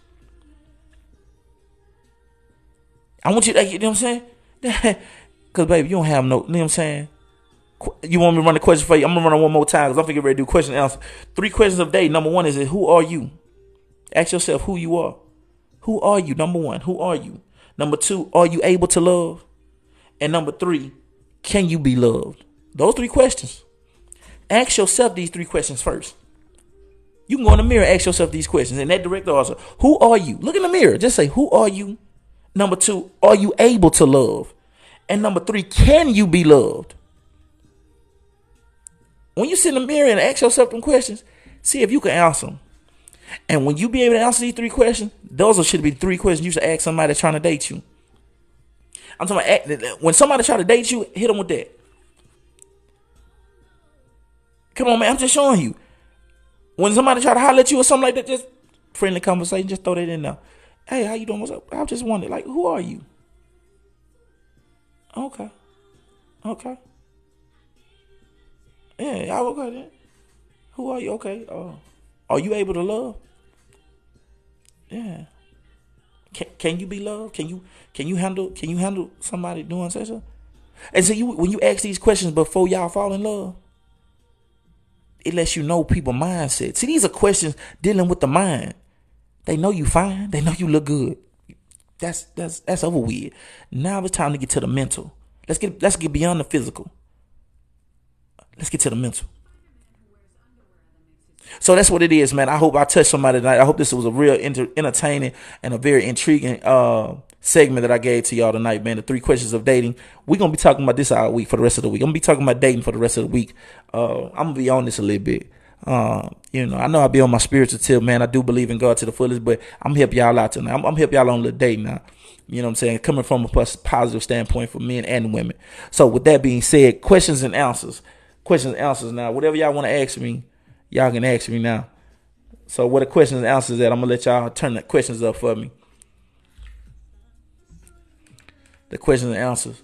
I want you to, you know what I'm saying? Because, baby, you don't have no, you know what I'm saying? You want me to run the question for you? I'm going to run it one more time because I'm getting ready to do question and answer. 3 questions of the day. Number 1 is, who are you? Ask yourself who you are. Who are you? Number 1, who are you? Number 2, are you able to love? And number 3, can you be loved? Those 3 questions. Ask yourself these 3 questions first. You can go in the mirror and ask yourself these questions. In that direct order, who are you? Look in the mirror. Just say, who are you? Number 2, are you able to love? And number 3, can you be loved? When you sit in the mirror and ask yourself them questions, see if you can answer them. And when you be able to answer these 3 questions, those should be 3 questions you should ask somebody that's trying to date you. I'm talking about when somebody try to date you, hit them with that. Come on, man. I'm just showing you. When somebody try to holler at you or something like that, just friendly conversation, just throw that in there. Hey, how you doing? What's up? I just wondered, like, who are you? Okay. Yeah, I will go then. Who are you? Okay. Are you able to love? Yeah. Can you be loved? Can you handle somebody doing such a? And so when you ask these questions before y'all fall in love, it lets you know people's mindset. See, these are questions dealing with the mind. They know you fine. They know you look good. That's over with. Now it's time to get to the mental. Let's get beyond the physical. Let's get to the mental. So that's what it is, man. I hope I touched somebody tonight. I hope this was a real entertaining and a very intriguing segment that I gave to y'all tonight, man. The 3 questions of dating. We're going to be talking about this all week for the rest of the week. I'm going to be talking about dating for the rest of the week. I'm going to be on this a little bit. I know I'll be on my spiritual tip, man. I do believe in God to the fullest, but I'm help y'all out tonight. I'm help y'all on a little date now. You know what I'm saying? Coming from a positive standpoint for men and women. So with that being said, questions and answers. Now. Whatever y'all want to ask me, y'all can ask me now. So what the questions and answers that, I'm going to let y'all turn the questions up for me. The questions and answers.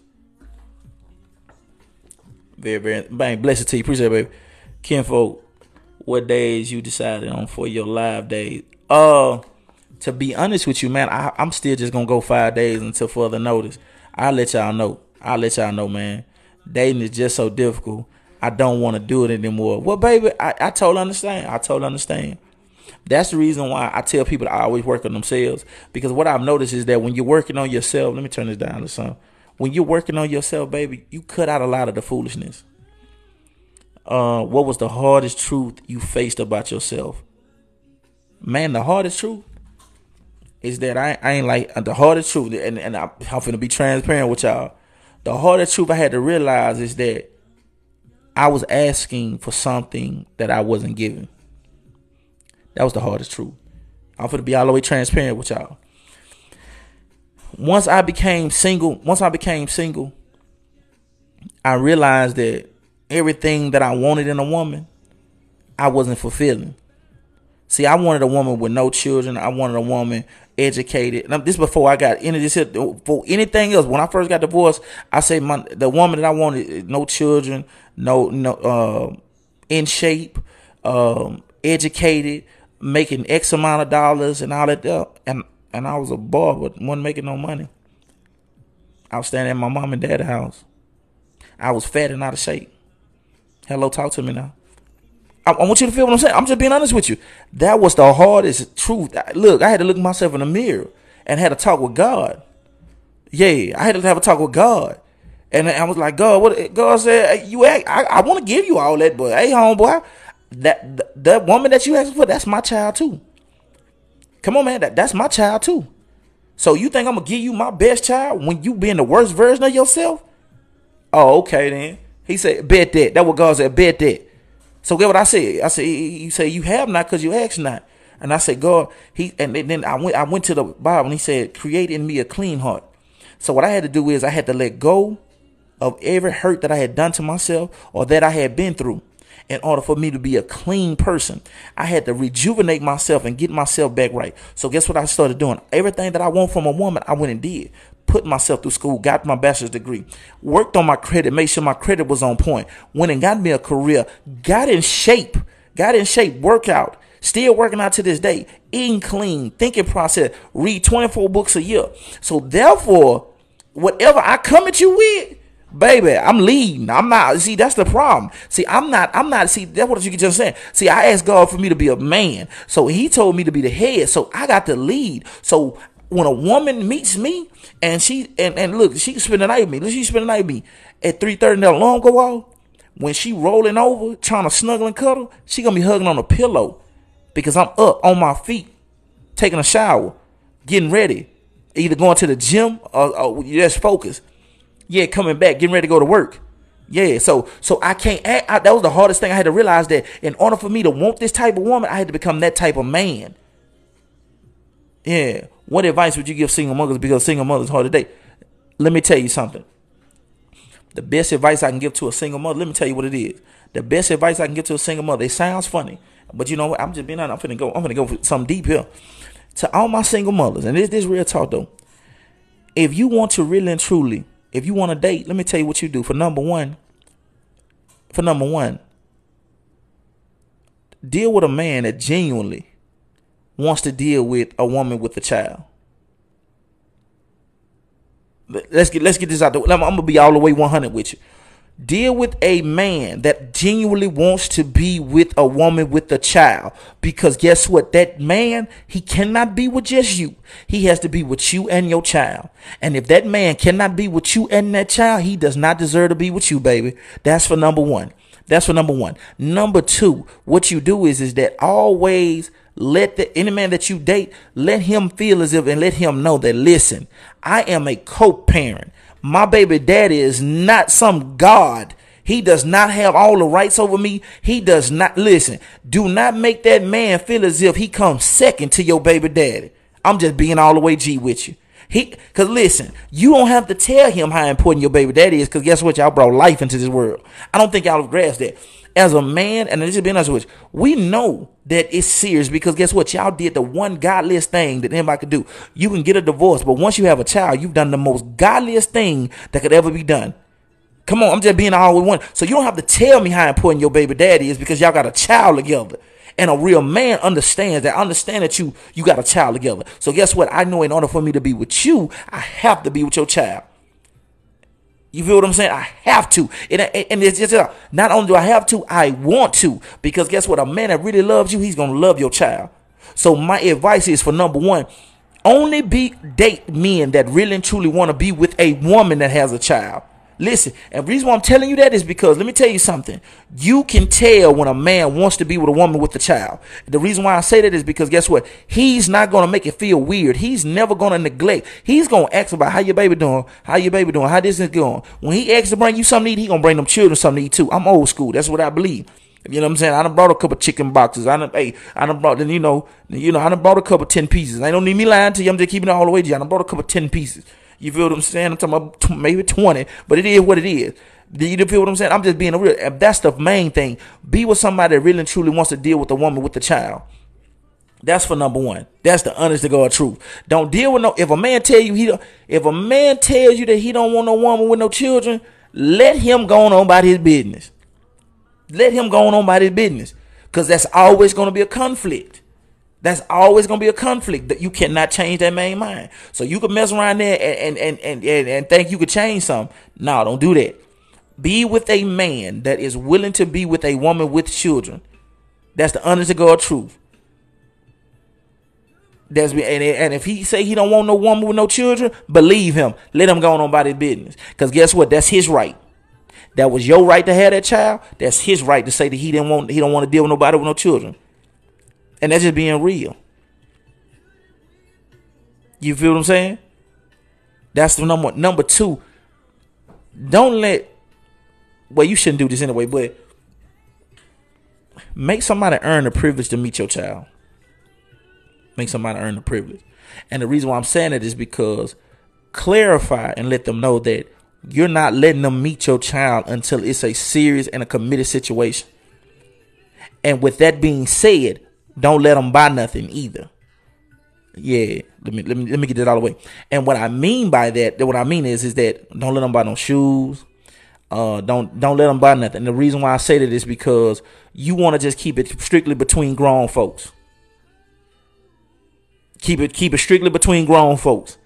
Very, very, bang, blessed to you. Appreciate it, baby. Kinfolk, what days you decided on for your live days? To be honest with you, man, I'm still just going to go 5 days until further notice. I'll let y'all know, man. Dating is just so difficult. I don't want to do it anymore. Well, baby, I totally understand. That's the reason why I tell people to always work on themselves. Because what I've noticed is that when you're working on yourself, let me turn this down to some. When you're working on yourself, baby, you cut out a lot of the foolishness. What was the hardest truth you faced about yourself? Man, the hardest truth is that I ain't like the hardest truth, and I'm finna be transparent with y'all. The hardest truth I had to realize is that I was asking for something that I wasn't given. That was the hardest truth. I'm finna be all the way transparent with y'all. Once I became single, I realized that everything that I wanted in a woman, I wasn't fulfilling. See, I wanted a woman with no children. I wanted a woman educated. And this before I got into this. For anything else, when I first got divorced, I said the woman that I wanted, no children, no, in shape, educated, making X amount of dollars and all that. And I was a boy, but wasn't making no money. I was standing at my mom and dad's house. I was fat and out of shape. Hello, talk to me now. I want you to feel what I'm saying. I'm just being honest with you. That was the hardest truth. Look, I had to look at myself in the mirror and had to talk with God. Yeah, I had to have a talk with God. And I was like, God, what? God said, I want to give you all that, but hey, homeboy, that woman that you asked for, that's my child too. Come on, man, that's my child too. So you think I'm going to give you my best child when you being the worst version of yourself? Oh, okay then. He said, bet that. That's what God said, bet that. So get what I said. I said, he said, you have not because you ask not. And I said, God, and then I went to the Bible and he said, create in me a clean heart. So what I had to do is I had to let go of every hurt that I had done to myself or that I had been through in order for me to be a clean person. I had to rejuvenate myself and get myself back right. So guess what I started doing? Everything that I want from a woman, I went and did. Put myself through school, got my bachelor's degree, worked on my credit, made sure my credit was on point, went and got me a career, got in shape, workout, still working out to this day, eating clean, thinking process, read 24 books a year. So therefore, whatever I come at you with, baby, I'm leading. I'm not. See, that's the problem. See, I'm not. See, that's what you can just say. See, I asked God for me to be a man. So he told me to be the head. So I got to lead. So when a woman meets me and look, she can spend the night with me. She spend the night with me at 3:30 and that alarm go off. When she rolling over, trying to snuggle and cuddle, she gonna be hugging on a pillow because I'm up on my feet, taking a shower, getting ready, either going to the gym or just focused. Yeah, coming back, getting ready to go to work. Yeah, so I can't act. That was the hardest thing. I had to realize that in order for me to want this type of woman, I had to become that type of man. Yeah. What advice would you give single mothers? Because single mothers hard to date. Let me tell you something. The best advice I can give to a single mother, let me tell you what it is. The best advice I can give to a single mother, it sounds funny, but you know what? I'm just being honest. I'm gonna go for something deep here. To all my single mothers, and this real talk though. If you want to really and truly, if you want to date, let me tell you what you do. For number one, deal with a man that genuinely wants to deal with a woman with a child. Let's get this out. I'm gonna be all the way 100 with you. Deal with a man that genuinely wants to be with a woman with a child. Because guess what? That man, he cannot be with just you. He has to be with you and your child. And if that man cannot be with you and that child, he does not deserve to be with you, baby. That's for number one. Number two, what you do is that always let any man that you date, let him feel as if and let him know that, listen, I am a co-parent. My baby daddy is not some God. He does not have all the rights over me. He does not. Listen, do not make that man feel as if he comes second to your baby daddy. I'm just being all the way G with you. Cause listen, you don't have to tell him how important your baby daddy is. Cause guess what? Y'all brought life into this world. I don't think y'all have grasped that. As a man, and this is being honest with you, we know that it's serious because guess what? Y'all did the one godliest thing that anybody could do. You can get a divorce, but once you have a child, you've done the most godliest thing that could ever be done. Come on, I'm just being all with one. So you don't have to tell me how important your baby daddy is because y'all got a child together. And a real man understands that. Understand that you got a child together. So guess what? I know in order for me to be with you, I have to be with your child. You feel what I'm saying? I have to. And it's just not only do I have to, I want to. Because guess what? A man that really loves you, he's going to love your child. So my advice is for number one, Only date men that really and truly want to be with a woman that has a child. Listen, and the reason why I'm telling you that is because, let me tell you something. You can tell when a man wants to be with a woman with a child. The reason why I say that is because, guess what? He's not going to make it feel weird. He's never going to neglect. He's going to ask about how your baby doing, how this is going. When he asks to bring you something to eat, he going to bring them children something to eat too. I'm old school. That's what I believe. You know what I'm saying? I done brought a couple chicken boxes. I done brought, I done brought a couple 10 pieces. I don't need me lying to you. I'm just keeping it all the way to you. I done brought a couple 10 pieces. You feel what I'm saying? I'm talking about maybe 20, but it is what it is. Do you feel what I'm saying? I'm just being real. And that's the main thing. Be with somebody that really and truly wants to deal with a woman with the child. That's for number one. That's the honest to God truth. Don't deal with if a man tells you that he don't want no woman with no children, let him go on about his business. Let him go on about his business. Because that's always going to be a conflict. That's always going to be a conflict that you cannot change that man's mind. So you can mess around there and think you could change something. No, don't do that. Be with a man that is willing to be with a woman with children. That's the honest to God truth. And if he say he don't want no woman with no children, believe him. Let him go on about his business. Because guess what? That's his right. That was your right to have that child. That's his right to say that he don't want to deal with nobody with no children. And that's just being real. You feel what I'm saying? That's the number one. Number two, you shouldn't do this anyway, but make somebody earn the privilege to meet your child. Make somebody earn the privilege. And the reason why I'm saying it is because clarify and let them know that you're not letting them meet your child until it's a serious and a committed situation. And with that being said, don't let them buy nothing either. Yeah, let me get that all the way. And what I mean by that, is that don't let them buy no shoes. Don't let them buy nothing. And the reason why I say that is because you want to just keep it strictly between grown folks. Keep it strictly between grown folks.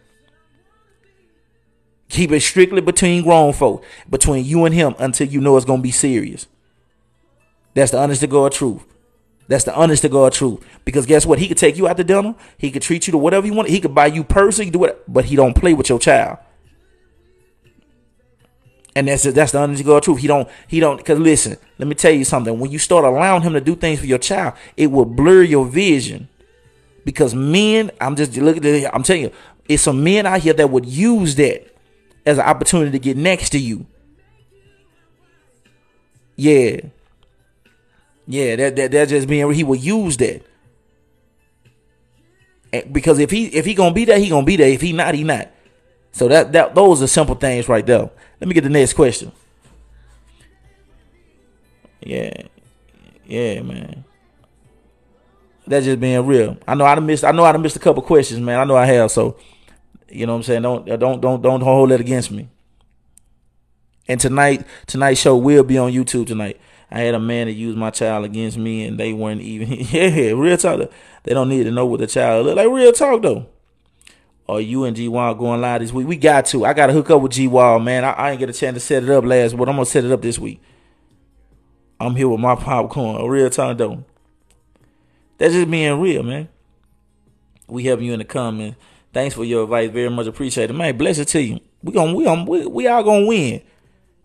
Keep it strictly between grown folk, between you and him, until you know it's gonna be serious. That's the honest to God truth. That's the honest to God truth. Because guess what? He could take you out to dinner. He could treat you to whatever you want. He could buy you purse. He could do it, but he don't play with your child. And that's the honest to God truth. He don't. Because listen, let me tell you something. When you start allowing him to do things for your child, it will blur your vision. Because men, I'm telling you, it's some men out here that would use that as an opportunity to get next to you. Yeah, that's just being. He will use that. Because if he gonna be there, he gonna be there. If he not, he not. So those are simple things right there. Let me get the next question. Yeah, man. That's just being real. I know I done missed a couple questions, man. I know I have. So, you know what I'm saying? Don't hold that against me. And tonight's show will be on YouTube tonight. I had a man that used my child against me, and they weren't even. Yeah, real talk. They don't need to know what the child look like. Real talk though. Or you and G Wall going live this week? We got to. I got to hook up with G Wall, man. I didn't get a chance to set it up last, but I'm gonna set it up this week. I'm here with my popcorn. Real talk though. That's just being real, man. We help you in the comments. Thanks for your advice. Very much appreciated. Man, bless it to you. We all gonna win.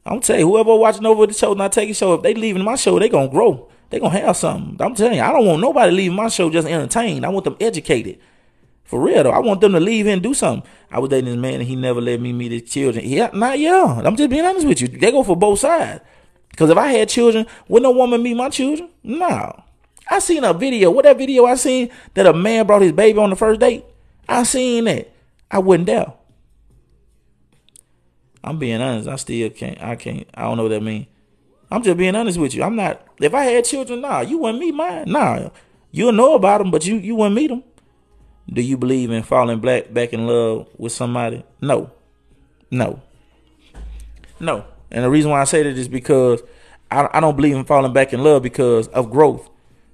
I'm telling you, whoever watching over the show, not taking show, if they leaving my show, they gonna grow. They gonna have something. I'm telling you, I don't want nobody leaving my show just entertained. I want them educated. For real though, I want them to leave and do something. I was dating this man and he never let me meet his children. Yeah, I'm just being honest with you. They go for both sides. Because if I had children, would no woman meet my children? No. I seen a video. What that video I seen that a man brought his baby on the first date? I seen that. I wouldn't dare. I'm being honest. I still can't. I don't know what that means. I'm just being honest with you. I'm not. If I had children, you wouldn't meet mine. You'll know about them, but you wouldn't meet them. Do you believe in falling back in love with somebody? No. And the reason why I say that is because I don't believe in falling back in love because of growth.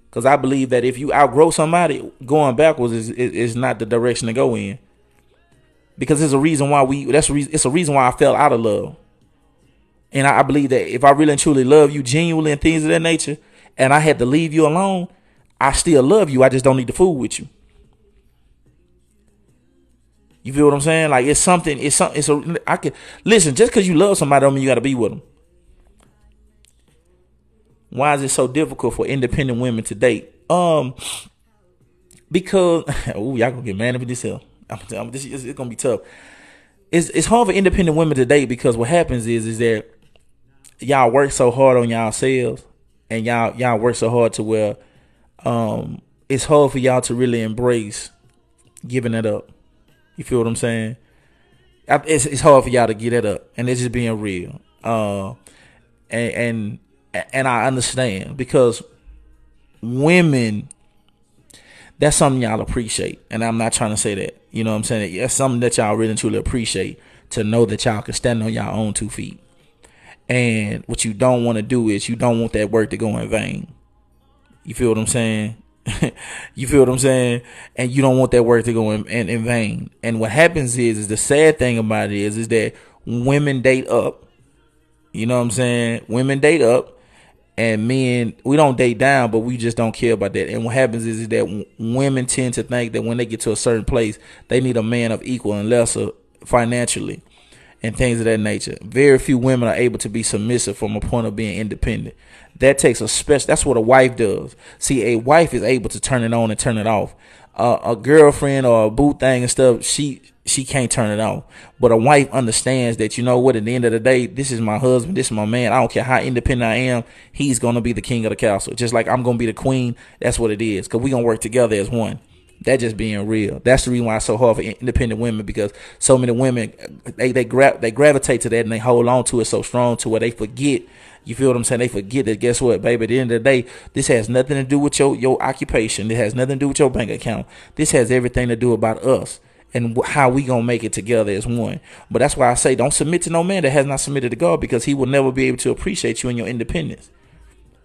Because I believe that if you outgrow somebody, going backwards is not the direction to go in. Because there's a reason why it's a reason why I fell out of love. And I believe that if I really and truly love you genuinely and things of that nature, and I had to leave you alone, I still love you. I just don't need to fool with you. You feel what I'm saying? Like it's something. It's something. It's a. I could listen. Just because you love somebody, don't mean you got to be with them. Why is it so difficult for independent women to date? Because y'all gonna get mad at me this here. It's gonna be tough. It's hard for independent women to date because what happens is that y'all work so hard on yourselves, and y'all work so hard to where it's hard for y'all to really embrace giving it up. You feel what I'm saying? It's hard for y'all to get it up, and it's just being real. And I understand because women, that's something y'all appreciate. And I'm not trying to say that, you know what I'm saying? That's something that y'all really and truly appreciate, to know that y'all can stand on your own 2 feet. And what you don't want to do is you don't want that work to go in vain. You feel what I'm saying? You feel what I'm saying? And you don't want that work to go in vain. And what happens is the sad thing about it is that women date up. You know what I'm saying? Women date up, and men, we don't date down, but we just don't care about that. And what happens is that women tend to think that when they get to a certain place, they need a man of equal and lesser financially and things of that nature. Very few women are able to be submissive from a point of being independent. That takes a special, that's what a wife does. See, a wife is able to turn it on and turn it off. A girlfriend or a boo thing and stuff, she can't turn it off. But a wife understands that, you know what, at the end of the day, this is my husband, this is my man. I don't care how independent I am, he's going to be the king of the castle. Just like I'm going to be the queen, that's what it is. Because we're going to work together as one. That just being real. That's the reason why it's so hard for independent women, because so many women, they gravitate to that and they hold on to it so strong to where they forget. You feel what I'm saying? They forget that, guess what, baby, at the end of the day, this has nothing to do with your occupation. It has nothing to do with your bank account. This has everything to do about us and how we gonna make it together as one. But that's why I say don't submit to no man that has not submitted to God, because he will never be able to appreciate you in your independence.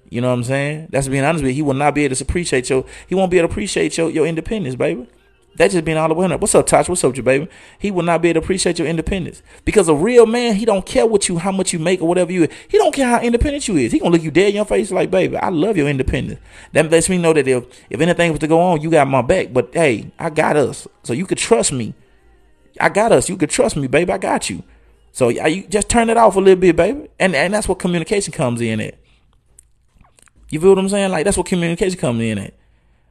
You know what I'm saying? That's being honest with you. He will not be able to appreciate he won't be able to appreciate your independence, baby. That's just being all the way up. What's up, Tosh? What's up, you baby? He will not be able to appreciate your independence, because a real man, he don't care how much you make or whatever you is. He don't care how independent you is. He gonna look you dead in your face like, baby, I love your independence. That lets me know that if anything was to go on, you got my back. But hey, I got us, so you could trust me. I got us. You could trust me, baby. I got you. So you just turn it off a little bit, baby. And that's what communication comes in at. You feel what I'm saying? Like, that's what communication comes in at.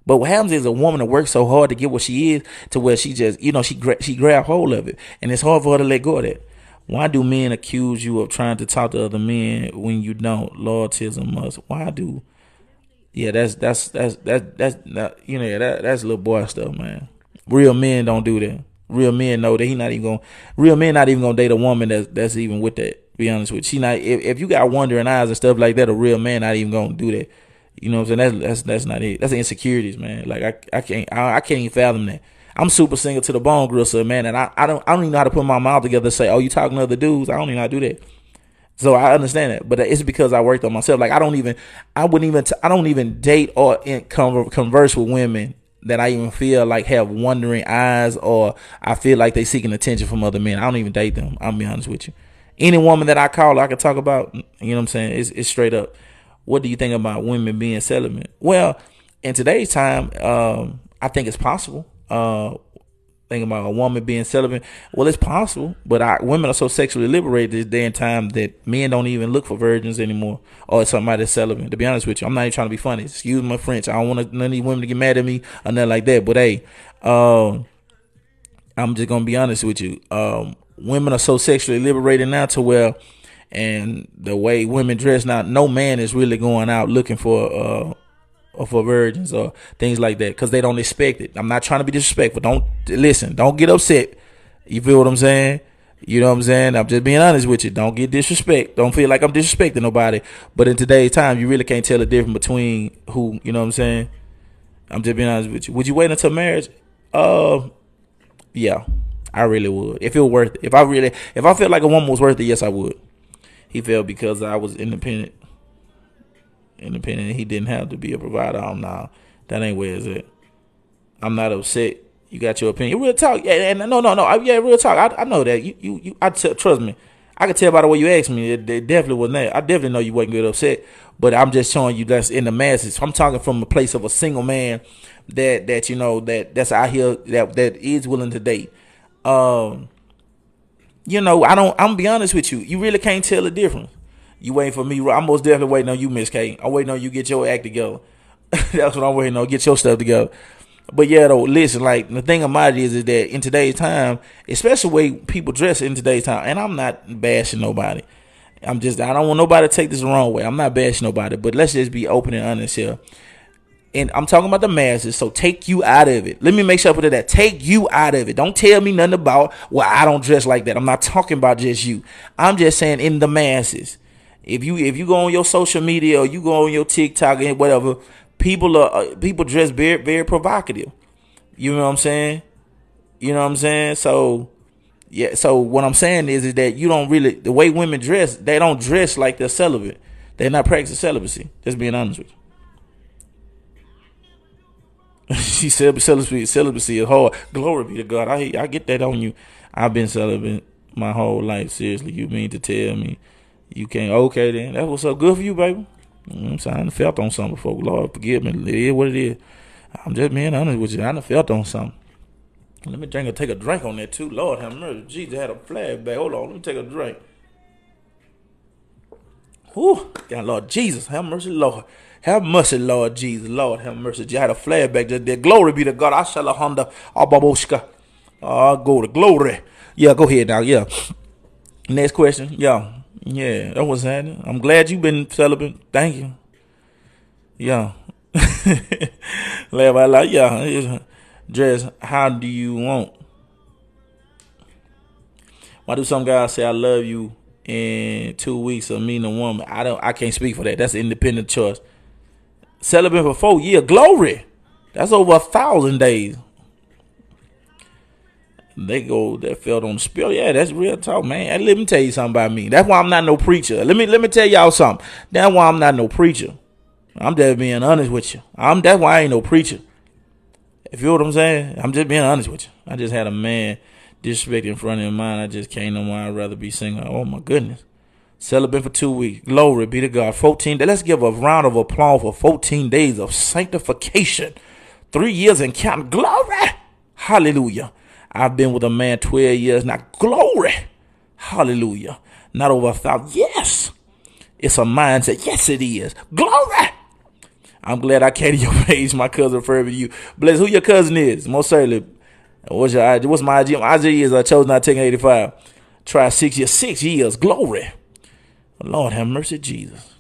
But what happens is a woman that works so hard to get what she is, to where she just, she grab hold of it. And it's hard for her to let go of that. Why do men accuse you of trying to talk to other men when you don't? Loyalty is a must. Why do? Yeah, that's little boy stuff, man. Real men don't do that. Real men know that real men not even gonna date a woman that's even with that. Be honest with you. She not, if you got wandering eyes and stuff like that, a real man not even gonna do that. You know what I'm saying? That's not it. That's insecurities, man. Like I can't even fathom that. I'm super single to the bone, girl, so man, and I don't even know how to put my mouth together and say, oh, you talking to other dudes? I don't even know how to do that. So I understand that, but it's because I worked on myself. Like I don't even date or converse with women that I even feel like have wandering eyes, or I feel like they seeking attention from other men. I don't even date them. I'll be honest with you. Any woman that I call, I can talk about, you know what I'm saying? It's straight up. What do you think about women being celibate? Well, in today's time, I think it's possible. Think about a woman being celibate. Well, it's possible, but women are so sexually liberated this day and time that men don't even look for virgins anymore, or somebody that's celibate. To be honest with you, I'm not even trying to be funny. Excuse my French. I don't want none of these women to get mad at me or nothing like that. But hey, I'm just gonna be honest with you. Women are so sexually liberated now to where, and the way women dress now, no man is really going out looking for virgins or things like that, because they don't expect it. I'm not trying to be disrespectful. Don't get upset. You feel what I'm saying? You know what I'm saying? I'm just being honest with you. Don't get disrespect. Don't feel like I'm disrespecting nobody. But in today's time, you really can't tell the difference between who, you know what I'm saying? I'm just being honest with you. Would you wait until marriage? Yeah, I really would. If it was worth it. If I felt like a woman was worth it, yes, I would. He felt because I was independent, he didn't have to be a provider. No, that ain't where it's at. I'm not upset. You got your opinion. Real talk. Yeah, and no. Yeah, real talk. I know that. Trust me. I could tell by the way you asked me. It definitely wasn't that. I definitely know you wasn't good upset. But I'm just showing you that's in the masses. I'm talking from a place of a single man that's out here that is willing to date. You know, I'm gonna be honest with you. You really can't tell the difference. You waiting for me. I'm most definitely waiting on you, Miss K. I'm waiting on you get your act together. That's what I'm waiting on. Get your stuff together. But yeah, though, listen, like the thing about it is that in today's time, especially the way people dress in today's time, and I'm not bashing nobody. I don't want nobody to take this the wrong way. I'm not bashing nobody, but let's just be open and honest here. And I'm talking about the masses, so take you out of it. Let me make sure I put it that. Take you out of it. Don't tell me nothing about, well, I don't dress like that. I'm not talking about just you. I'm just saying in the masses. If you go on your social media or you go on your TikTok and whatever, people dress very, very provocative. You know what I'm saying? You know what I'm saying? So yeah. So what I'm saying is that you don't really, the way women dress, they don't dress like they're celibate. They're not practicing celibacy. Just being honest with you. She said celibacy is hard. Glory be to God. I get that on you. I've been celibate my whole life. Seriously, you mean to tell me you can't? Okay, then that's what's up. Good for you, baby. I'm saying I done felt on something before. Lord, forgive me. It is what it is. I'm just being honest with you. I done felt on something. Let me take a drink on that too. Lord have mercy. Jesus had a flashback. Hold on. Let me take a drink. Whew. God, Lord Jesus. Have mercy, Lord. Have mercy, Lord Jesus. Lord have mercy. I had a flashback just there. Glory be to God. I shall Honda. Ababoshka. Go to glory. Yeah, go ahead now. Yeah. Next question. Yeah. Yeah, that was happening. I'm glad you've been celibate. Thank you. Yeah. Laugh out loud. Yeah. Dress, how do you want? Why do some guys say I love you in 2 weeks of meeting a woman? I can't speak for that. That's an independent choice. Celibate for 4 years. Glory. That's over 1,000 days. That felt on the spill. Yeah, that's real talk, man. And let me tell you something about me. That's why I'm not no preacher. Let me tell y'all something. That's why I'm not no preacher. I'm just being honest with you. That's why I ain't no preacher. If you know what I'm saying, I'm just being honest with you. I just had a man disrespect in front of mine. I just can't no more. I'd rather be single. Oh my goodness. Celibate for 2 weeks. Glory be to God. 14 days. Let's give a round of applause for 14 days of sanctification. 3 years and counting. Glory. Hallelujah. I've been with a man 12 years now. Glory. Hallelujah. Not over 1,000. Yes. It's a mindset. Yes, it is. Glory. I'm glad I came to your page. My cousin referred to you. Bless who your cousin is. Most certainly. What's your IG? What's my IG? My IG is I chose not taking 85. Try 6 years. 6 years. Glory. Lord have mercy, Jesus.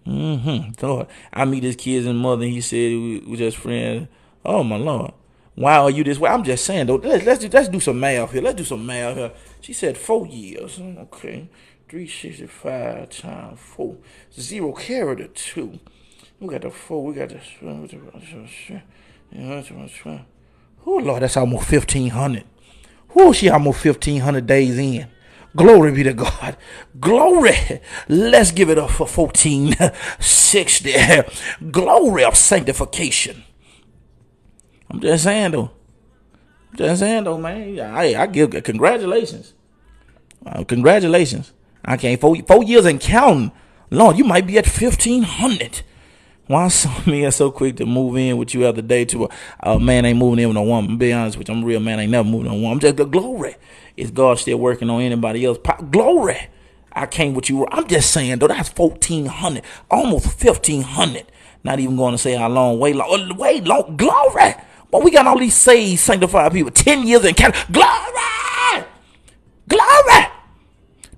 Lord. I meet his kids and mother. And he said we just friends. Oh my Lord. Why are you this way? I'm just saying though. Let's do some math here. Let's do some math here. She said 4 years. Okay. 365 times 4. 0 carry the 2. We got the 4. We got the. Oh Lord, that's almost 1,500. Oh, she almost 1,500 days in. Glory be to God. Glory. Let's give it up for 1460. Glory of sanctification. I'm just saying though. Man. I give congratulations. Congratulations. I can't 4 years and counting. Lord, you might be at 1,500. Why some men are so quick to move in with you other day to a man ain't moving in with a woman? Be honest with you, I'm a real man, ain't never moving in with a woman. I'm just the glory. Is God still working on anybody else? Glory. I came with you. I'm just saying though, that's 1,400, almost 1,500. Not even going to say how long, way long, glory. But we got all these saved, sanctified people, 10 years and count. Glory.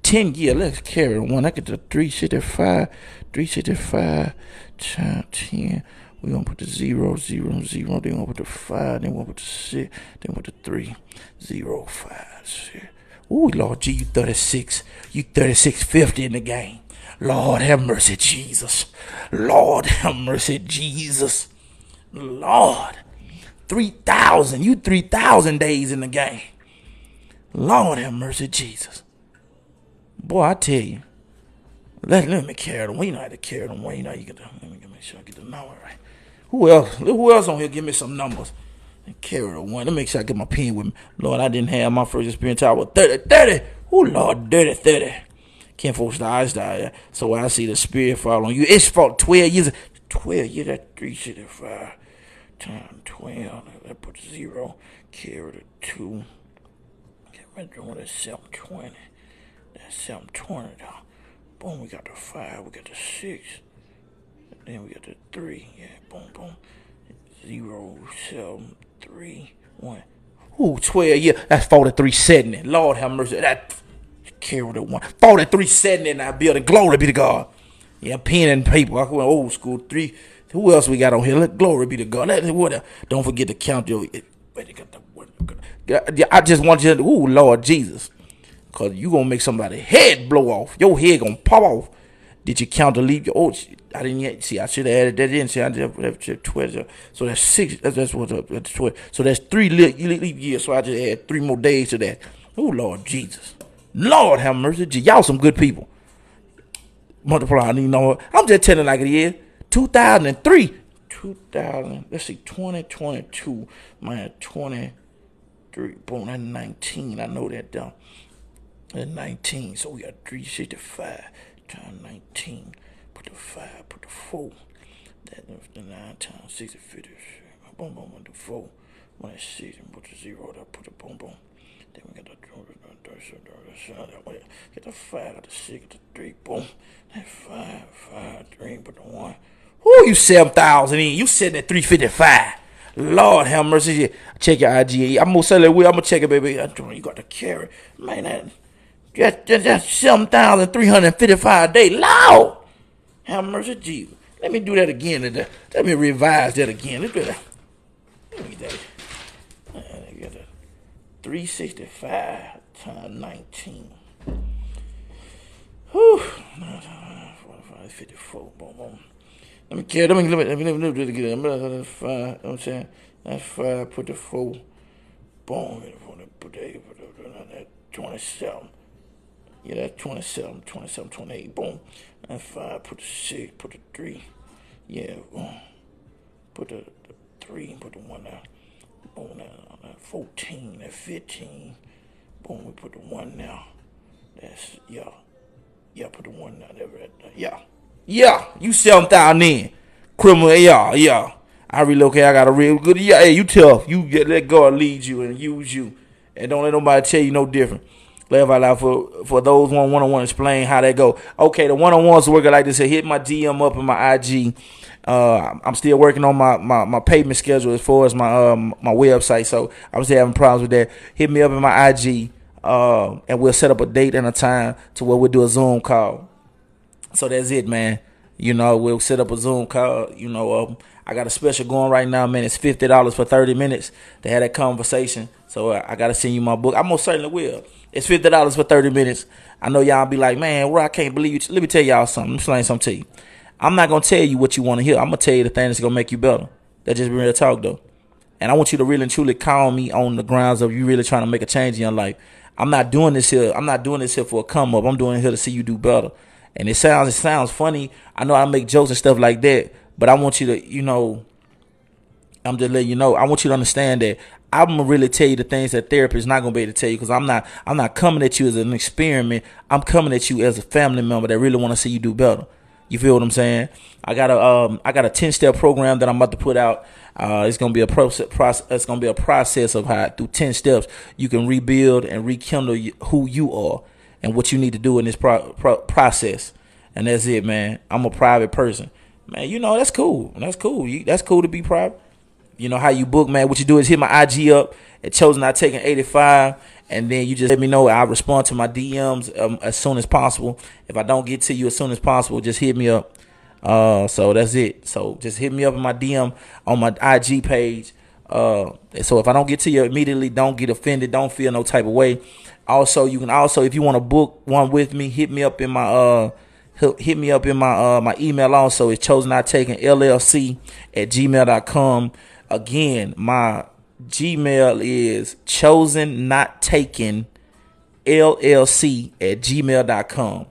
10 years, let's carry one. I get the 365 times 10. We're going to put the 0, 0, 0. Then we're going to put the 5. Then we're going to put the 6. Then we're going to put the 3, 0, 5, 6. Ooh, Lord G, you 36. You 36.50 in the game. Lord have mercy, Jesus. Lord have mercy, Jesus. Lord. 3,000. You 3,000 days in the game. Lord have mercy, Jesus. Boy, I tell you. Let me carry them. We know how to carry them. You know, you get let me make sure I get the number right. Who else on here give me some numbers? And carry the one. Let me make sure I get my pen with me. Lord, I didn't have my first experience till I was 30. Oh, Lord, 30. Can't force the eyes die. So I see the spirit fall on you. It's for 12 years. 12 years, that's 365 times 12. Let's put 0. Carry the 2. Get rid of that 720. That's 720 now. Boom, we got the 5, we got the 6. Then we got the 3. Yeah, boom, boom. 0, 7, 3, 1. Ooh, 12, yeah. That's 4370. Lord have mercy. That carry the 1. 4370 in our building. Glory be to God. Yeah, pen and paper. I went old school. 3. Who else we got on here? Glory be to God. Don't forget to count your. I just want you to. Ooh, Lord Jesus. Because you going to make somebody's head blow off. Your head going to pop off. Did you count to leave your. Oh, I didn't yet. See, I should have added that in. See, I just 12. So that's 6. That's what's up. That's 12. So that's 3 leap years. So I just add 3 more days to that. Oh, Lord Jesus. Lord have mercy. Y'all some good people. Multiply. You know, I'm just telling like it is. 2003. 2000. Let's see. 2022. Man, 23. Boom. That's 19. I know that down. That's 19. So we got 365 times 19. Put the 5. Put the 4. That's the 9 times 60. 50. Boom, boom. Put the 4. 1 is 6. And put the 0 there. Put the boom, boom. Then we got the get the 5, got the 6, got the 3, boom. That 5, 3, put the 1. Who you 7,000 in? You sitting at 355. Lord have mercy. Check your IG. I'm gonna sell it. I'm gonna check it, baby. You got the carry, man. That's 7,355 a day. Lord have mercy, Jesus. Let me do that again. Let me revise that again. Let's do that. Let me do that. 365 times 19. Whew. 45, 54. Boom, boom. Let me do it again. That's 5. I'm saying that's 5. Put the 4. Boom. Put that 27. Yeah, that's 27, 28. Boom. That's 5. Put the 6. Put the 3. Yeah. Boom. Put the 3. Put the 1 there. Boom. That 14. That 15. Boom. We put the 1 now. That's yeah. Yeah. Put the 1 now. Yeah. Yeah. You 7,000 in. Criminal. Yeah. I relocate. I got a real good. Yeah. Hey, you tough. You let God lead you and use you, and don't let nobody tell you no different. Live out loud for those one-on-one explain how that go. Okay, the one-on-ones working like this. Hit my DM up in my IG. I'm still working on my payment schedule as far as my website. So I'm still having problems with that. Hit me up in my IG, and we'll set up a date and a time to where we'll do a Zoom call. So that's it, man. You know, we'll set up a Zoom call. You know, I got a special going right now, man. It's $50 for 30 minutes to have that conversation. So I got to send you my book. I most certainly will. It's $50 for 30 minutes. I know y'all be like, man, I can't believe you. Let me tell y'all something. Let me explain something to you. I'm not going to tell you what you want to hear. I'm going to tell you the thing that's going to make you better. That's just real talk, though. And I want you to really and truly call me on the grounds of you really trying to make a change in your life. I'm not doing this here. I'm not doing this here for a come up. I'm doing it here to see you do better. And it sounds funny. I know I make jokes and stuff like that. But I want you to, you know, I'm just letting you know. I want you to understand that I'm gonna really tell you the things that therapists is not gonna be able to tell you, because I'm not coming at you as an experiment. I'm coming at you as a family member that really want to see you do better. You feel what I'm saying? I got a 10-step program that I'm about to put out. It's gonna be a process. It's gonna be a process of how through 10 steps you can rebuild and rekindle who you are and what you need to do in this process. And that's it, man. I'm a private person, man. You know, that's cool. That's cool. That's cool to be private. You know how you book, man. What you do is hit my IG up at Chosen Not Taking 85, and then you just let me know. I'll respond to my DMs as soon as possible. If I don't get to you as soon as possible, just hit me up. So that's it. So just hit me up in my DM on my IG page. So if I don't get to you immediately, don't get offended. Don't feel no type of way. Also, you can if you want to book one with me, hit me up in my my email. Also, it's chosennottakingllc@gmail.com. Again, my Gmail is chosennottakingllc@gmail.com.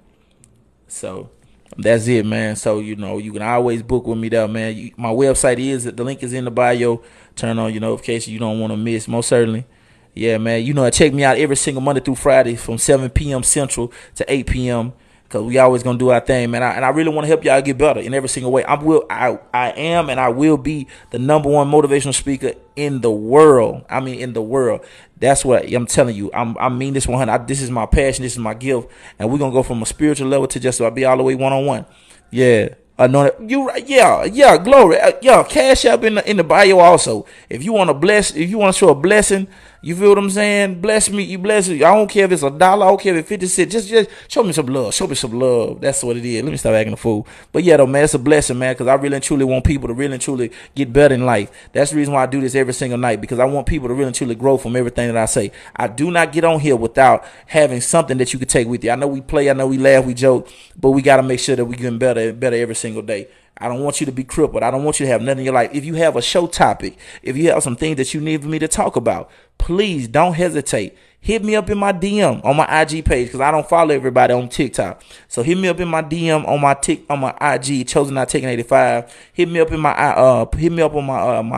So that's it, man. So, you know, you can always book with me there, man. My website the link is in the bio. Turn on your notifications. You don't want to miss, most certainly. Yeah, man. You know, check me out every single Monday through Friday from 7 p.m. Central to 8 p.m. Cause we always gonna do our thing, man. And I really want to help y'all get better in every single way. I am and I will be the number one motivational speaker in the world. I mean, in the world. That's what I'm telling you. I mean this 100. This is my passion. This is my gift. And we're gonna go from a spiritual level to just so I be all the way 1-on-1. Yeah. Anointed. You right? Yeah. Glory. Yeah. Cash up in the bio also. If you want to show a blessing, you feel what I'm saying? Bless me. You bless me. I don't care if it's $1. I don't care if it's 50 cents. Just show me some love. Show me some love. That's what it is. Let me stop acting a fool. But yeah, though, man, it's a blessing, man, because I really and truly want people to really and truly get better in life. That's the reason why I do this every single night, because I want people to really and truly grow from everything that I say. I do not get on here without having something that you can take with you. I know we play. I know we laugh. We joke. But we got to make sure that we're getting better and better every single day. I don't want you to be crippled. I don't want you to have nothing in your life. If you have a show topic, if you have some things that you need for me to talk about, please don't hesitate. Hit me up in my DM on my IG page, because I don't follow everybody on TikTok. So hit me up in my DM on my IG, Chosen Not Taken 85. Hit me up on my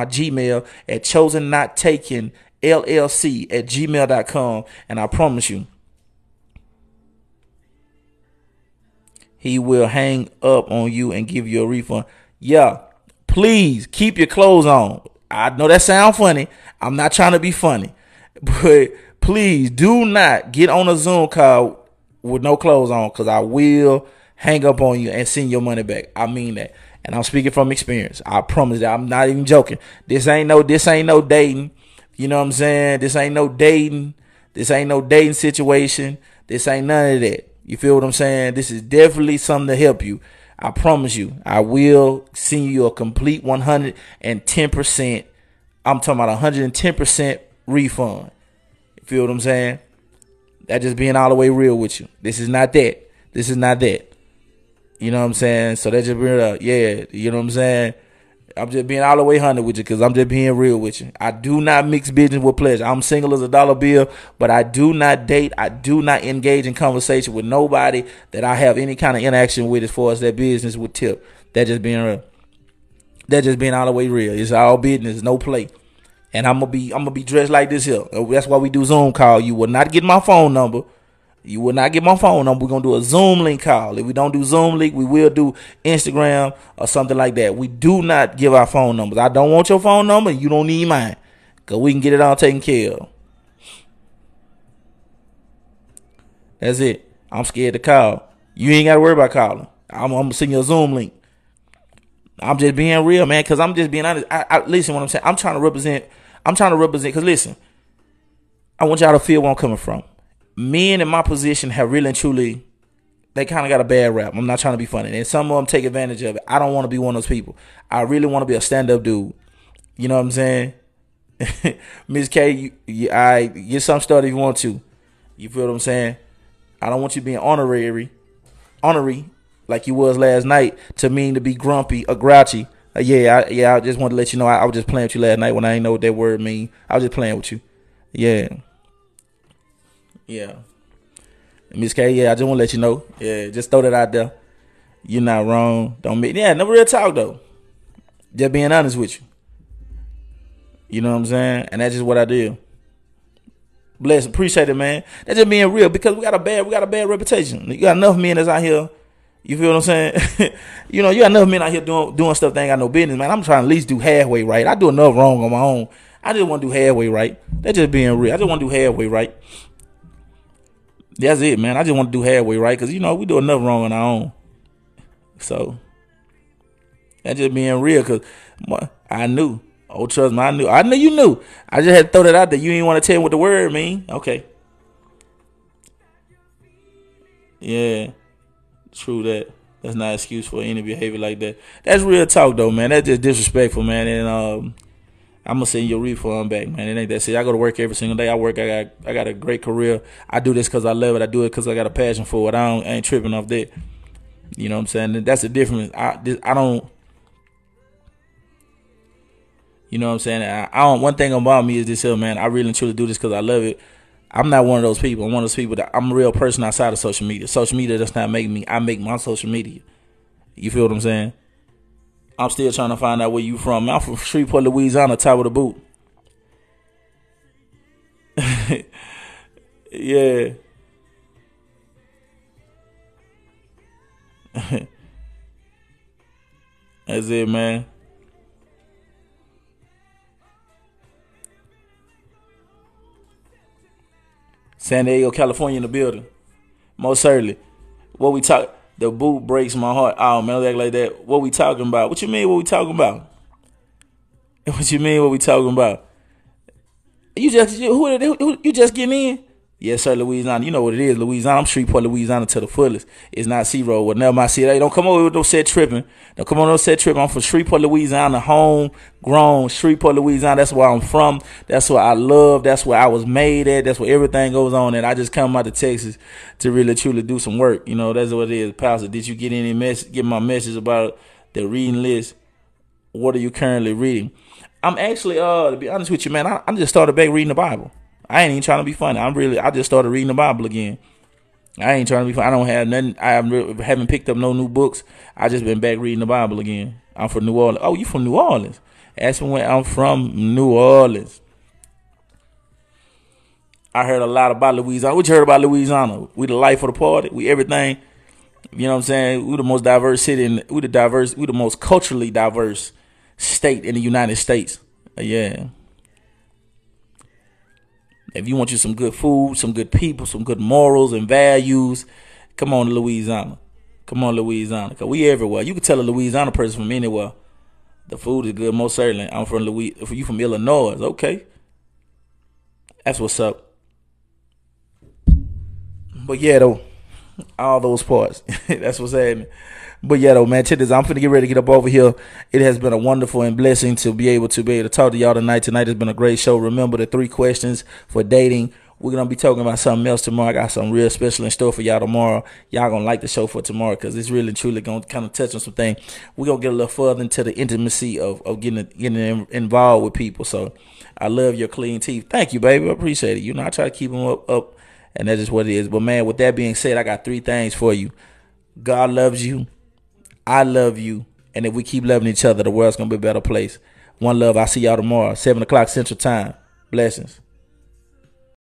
Gmail at Chosen Not Taken LLC at gmail.com, and I promise you, he will hang up on you and give you a refund. Yeah, please keep your clothes on. I know that sounds funny. I'm not trying to be funny. But please do not get on a Zoom call with no clothes on, because I will hang up on you and send your money back. I mean that. And I'm speaking from experience. I promise that. I'm not even joking. This ain't no dating. You know what I'm saying? This ain't no dating. This ain't no dating situation. This ain't none of that. You feel what I'm saying? This is definitely something to help you. I promise you, I will send you a complete 110%. I'm talking about 110% refund. You feel what I'm saying? That just being all the way real with you. This is not that. This is not that. You know what I'm saying? So that just bring it up. Yeah, you know what I'm saying? I'm just being all the way 100 with you, because I'm just being real with you. I do not mix business with pleasure. I'm single as a dollar bill, but I do not date. I do not engage in conversation with nobody that I have any kind of interaction with as far as that business with tip. That just being real. That just being all the way real. It's all business, no play. And I'm gonna be dressed like this here. That's why we do Zoom call. You will not get my phone number. You will not get my phone number. We're going to do a Zoom link call. If we don't do Zoom link, we will do Instagram or something like that. We do not give our phone numbers. I don't want your phone number. You don't need mine, because we can get it all taken care of. That's it. I'm scared to call. You ain't got to worry about calling. I'm going to send you a Zoom link. I'm just being real, man, because I'm just being honest. I listen what I'm saying. I'm trying to represent, because listen, I want y'all to feel where I'm coming from. Men in my position have really and truly, they kind of got a bad rap. I'm not trying to be funny. And some of them take advantage of it. I don't want to be one of those people. I really want to be a stand-up dude. You know what I'm saying? Miss K, I get some started if you want to. You feel what I'm saying? I don't want you being honorary, like you was last night, to mean to be grumpy or grouchy. I just want to let you know I was just playing with you last night when I didn't know what that word mean. I was just playing with you. Yeah. Miss K, I just want to let you know. Yeah, just throw that out there. You're not wrong. Don't make, no real talk though. Just being honest with you. You know what I'm saying? And that's just what I do. Bless, appreciate it, man. That's just being real, because we got a bad reputation. You got enough men that's out here. You feel what I'm saying? You got enough men out here doing stuff they ain't got no business, man. I'm trying to at least do halfway right. I do enough wrong on my own. I just want to do halfway right. That's just being real. I just want to do halfway right. That's it, man. I just want to do halfway right, because, we do enough wrong on our own. So, that's just being real, because I knew. Oh, trust me, I knew you knew. I just had to throw that out there. You didn't want to tell me what the word mean. Okay. Yeah. True that. That's not an excuse for any behavior like that. That's real talk, though, man. That's just disrespectful, man. And I'm gonna send your refund back, man. It ain't that serious. I go to work every single day. I work. I got a great career. I do this because I love it. I do it because I got a passion for it. I ain't tripping off that. You know what I'm saying? That's the difference. I don't. You know what I'm saying? I don't. One thing about me is this here, man. I really and truly do this because I love it. I'm not one of those people. I'm one of those people that I'm a real person outside of social media. Social media does not make me. I make my social media. You feel what I'm saying? I'm still trying to find out where you from. I'm from Shreveport, Louisiana, top of the boot. Yeah. That's it, man. San Diego, California in the building. Most certainly. What we talk, the boot breaks my heart. Oh man, don't act like that. What we talking about? What you mean? What we talking about? What you mean? What we talking about? You just getting in? Yes, sir, Louisiana. You know what it is, Louisiana. I'm Shreveport, Louisiana to the fullest. It's not C-Road. Whenever I see it, hey, don't come over with no set tripping. Don't come on no set tripping. I'm from Shreveport, Louisiana, homegrown Shreveport, Louisiana. That's where I'm from. That's where I love. That's where I was made at. That's where everything goes on. And I just come out to Texas to really, truly do some work. You know, that's what it is. Pastor, did you get any message? Get my message about the reading list? What are you currently reading? I'm actually, to be honest with you, man, I just started back reading the Bible. I ain't even trying to be funny. I just started reading the Bible again. I ain't trying to be funny. I don't have nothing. Haven't picked up no new books. I just been back reading the Bible again. I'm from New Orleans. Oh, you from New Orleans? Ask me where I'm from. New Orleans. I heard a lot about Louisiana. What you heard about Louisiana? We the life of the party. We everything. You know what I'm saying? We the most diverse city. We the most culturally diverse state in the United States. Yeah. If you want you some good food, some good people, some good morals and values, come on to Louisiana. Come on, Louisiana. Because we everywhere. You can tell a Louisiana person from anywhere. The food is good, most certainly. I'm from Louisiana. You from Illinois. Okay. That's what's up. But yeah, though. All those parts. That's what's happening. But yeah, though, man, check this. I'm finna get ready to get up over here. It has been a wonderful and blessing to be able to talk to y'all tonight. Tonight has been a great show. Remember the 3 questions for dating. We're gonna be talking about something else tomorrow. I got something real special in store for y'all tomorrow. Y'all gonna like the show for tomorrow because it's really truly gonna kind of touch on some things. We're gonna get a little further into the intimacy of getting involved with people. So I love your clean teeth. Thank you, baby. I appreciate it. You know, I try to keep them up, and that's just what it is. But man, with that being said, I got 3 things for you. God loves you. I love you. And if we keep loving each other, the world's going to be a better place. One love. I'll see y'all tomorrow, 7 o'clock Central Time. Blessings.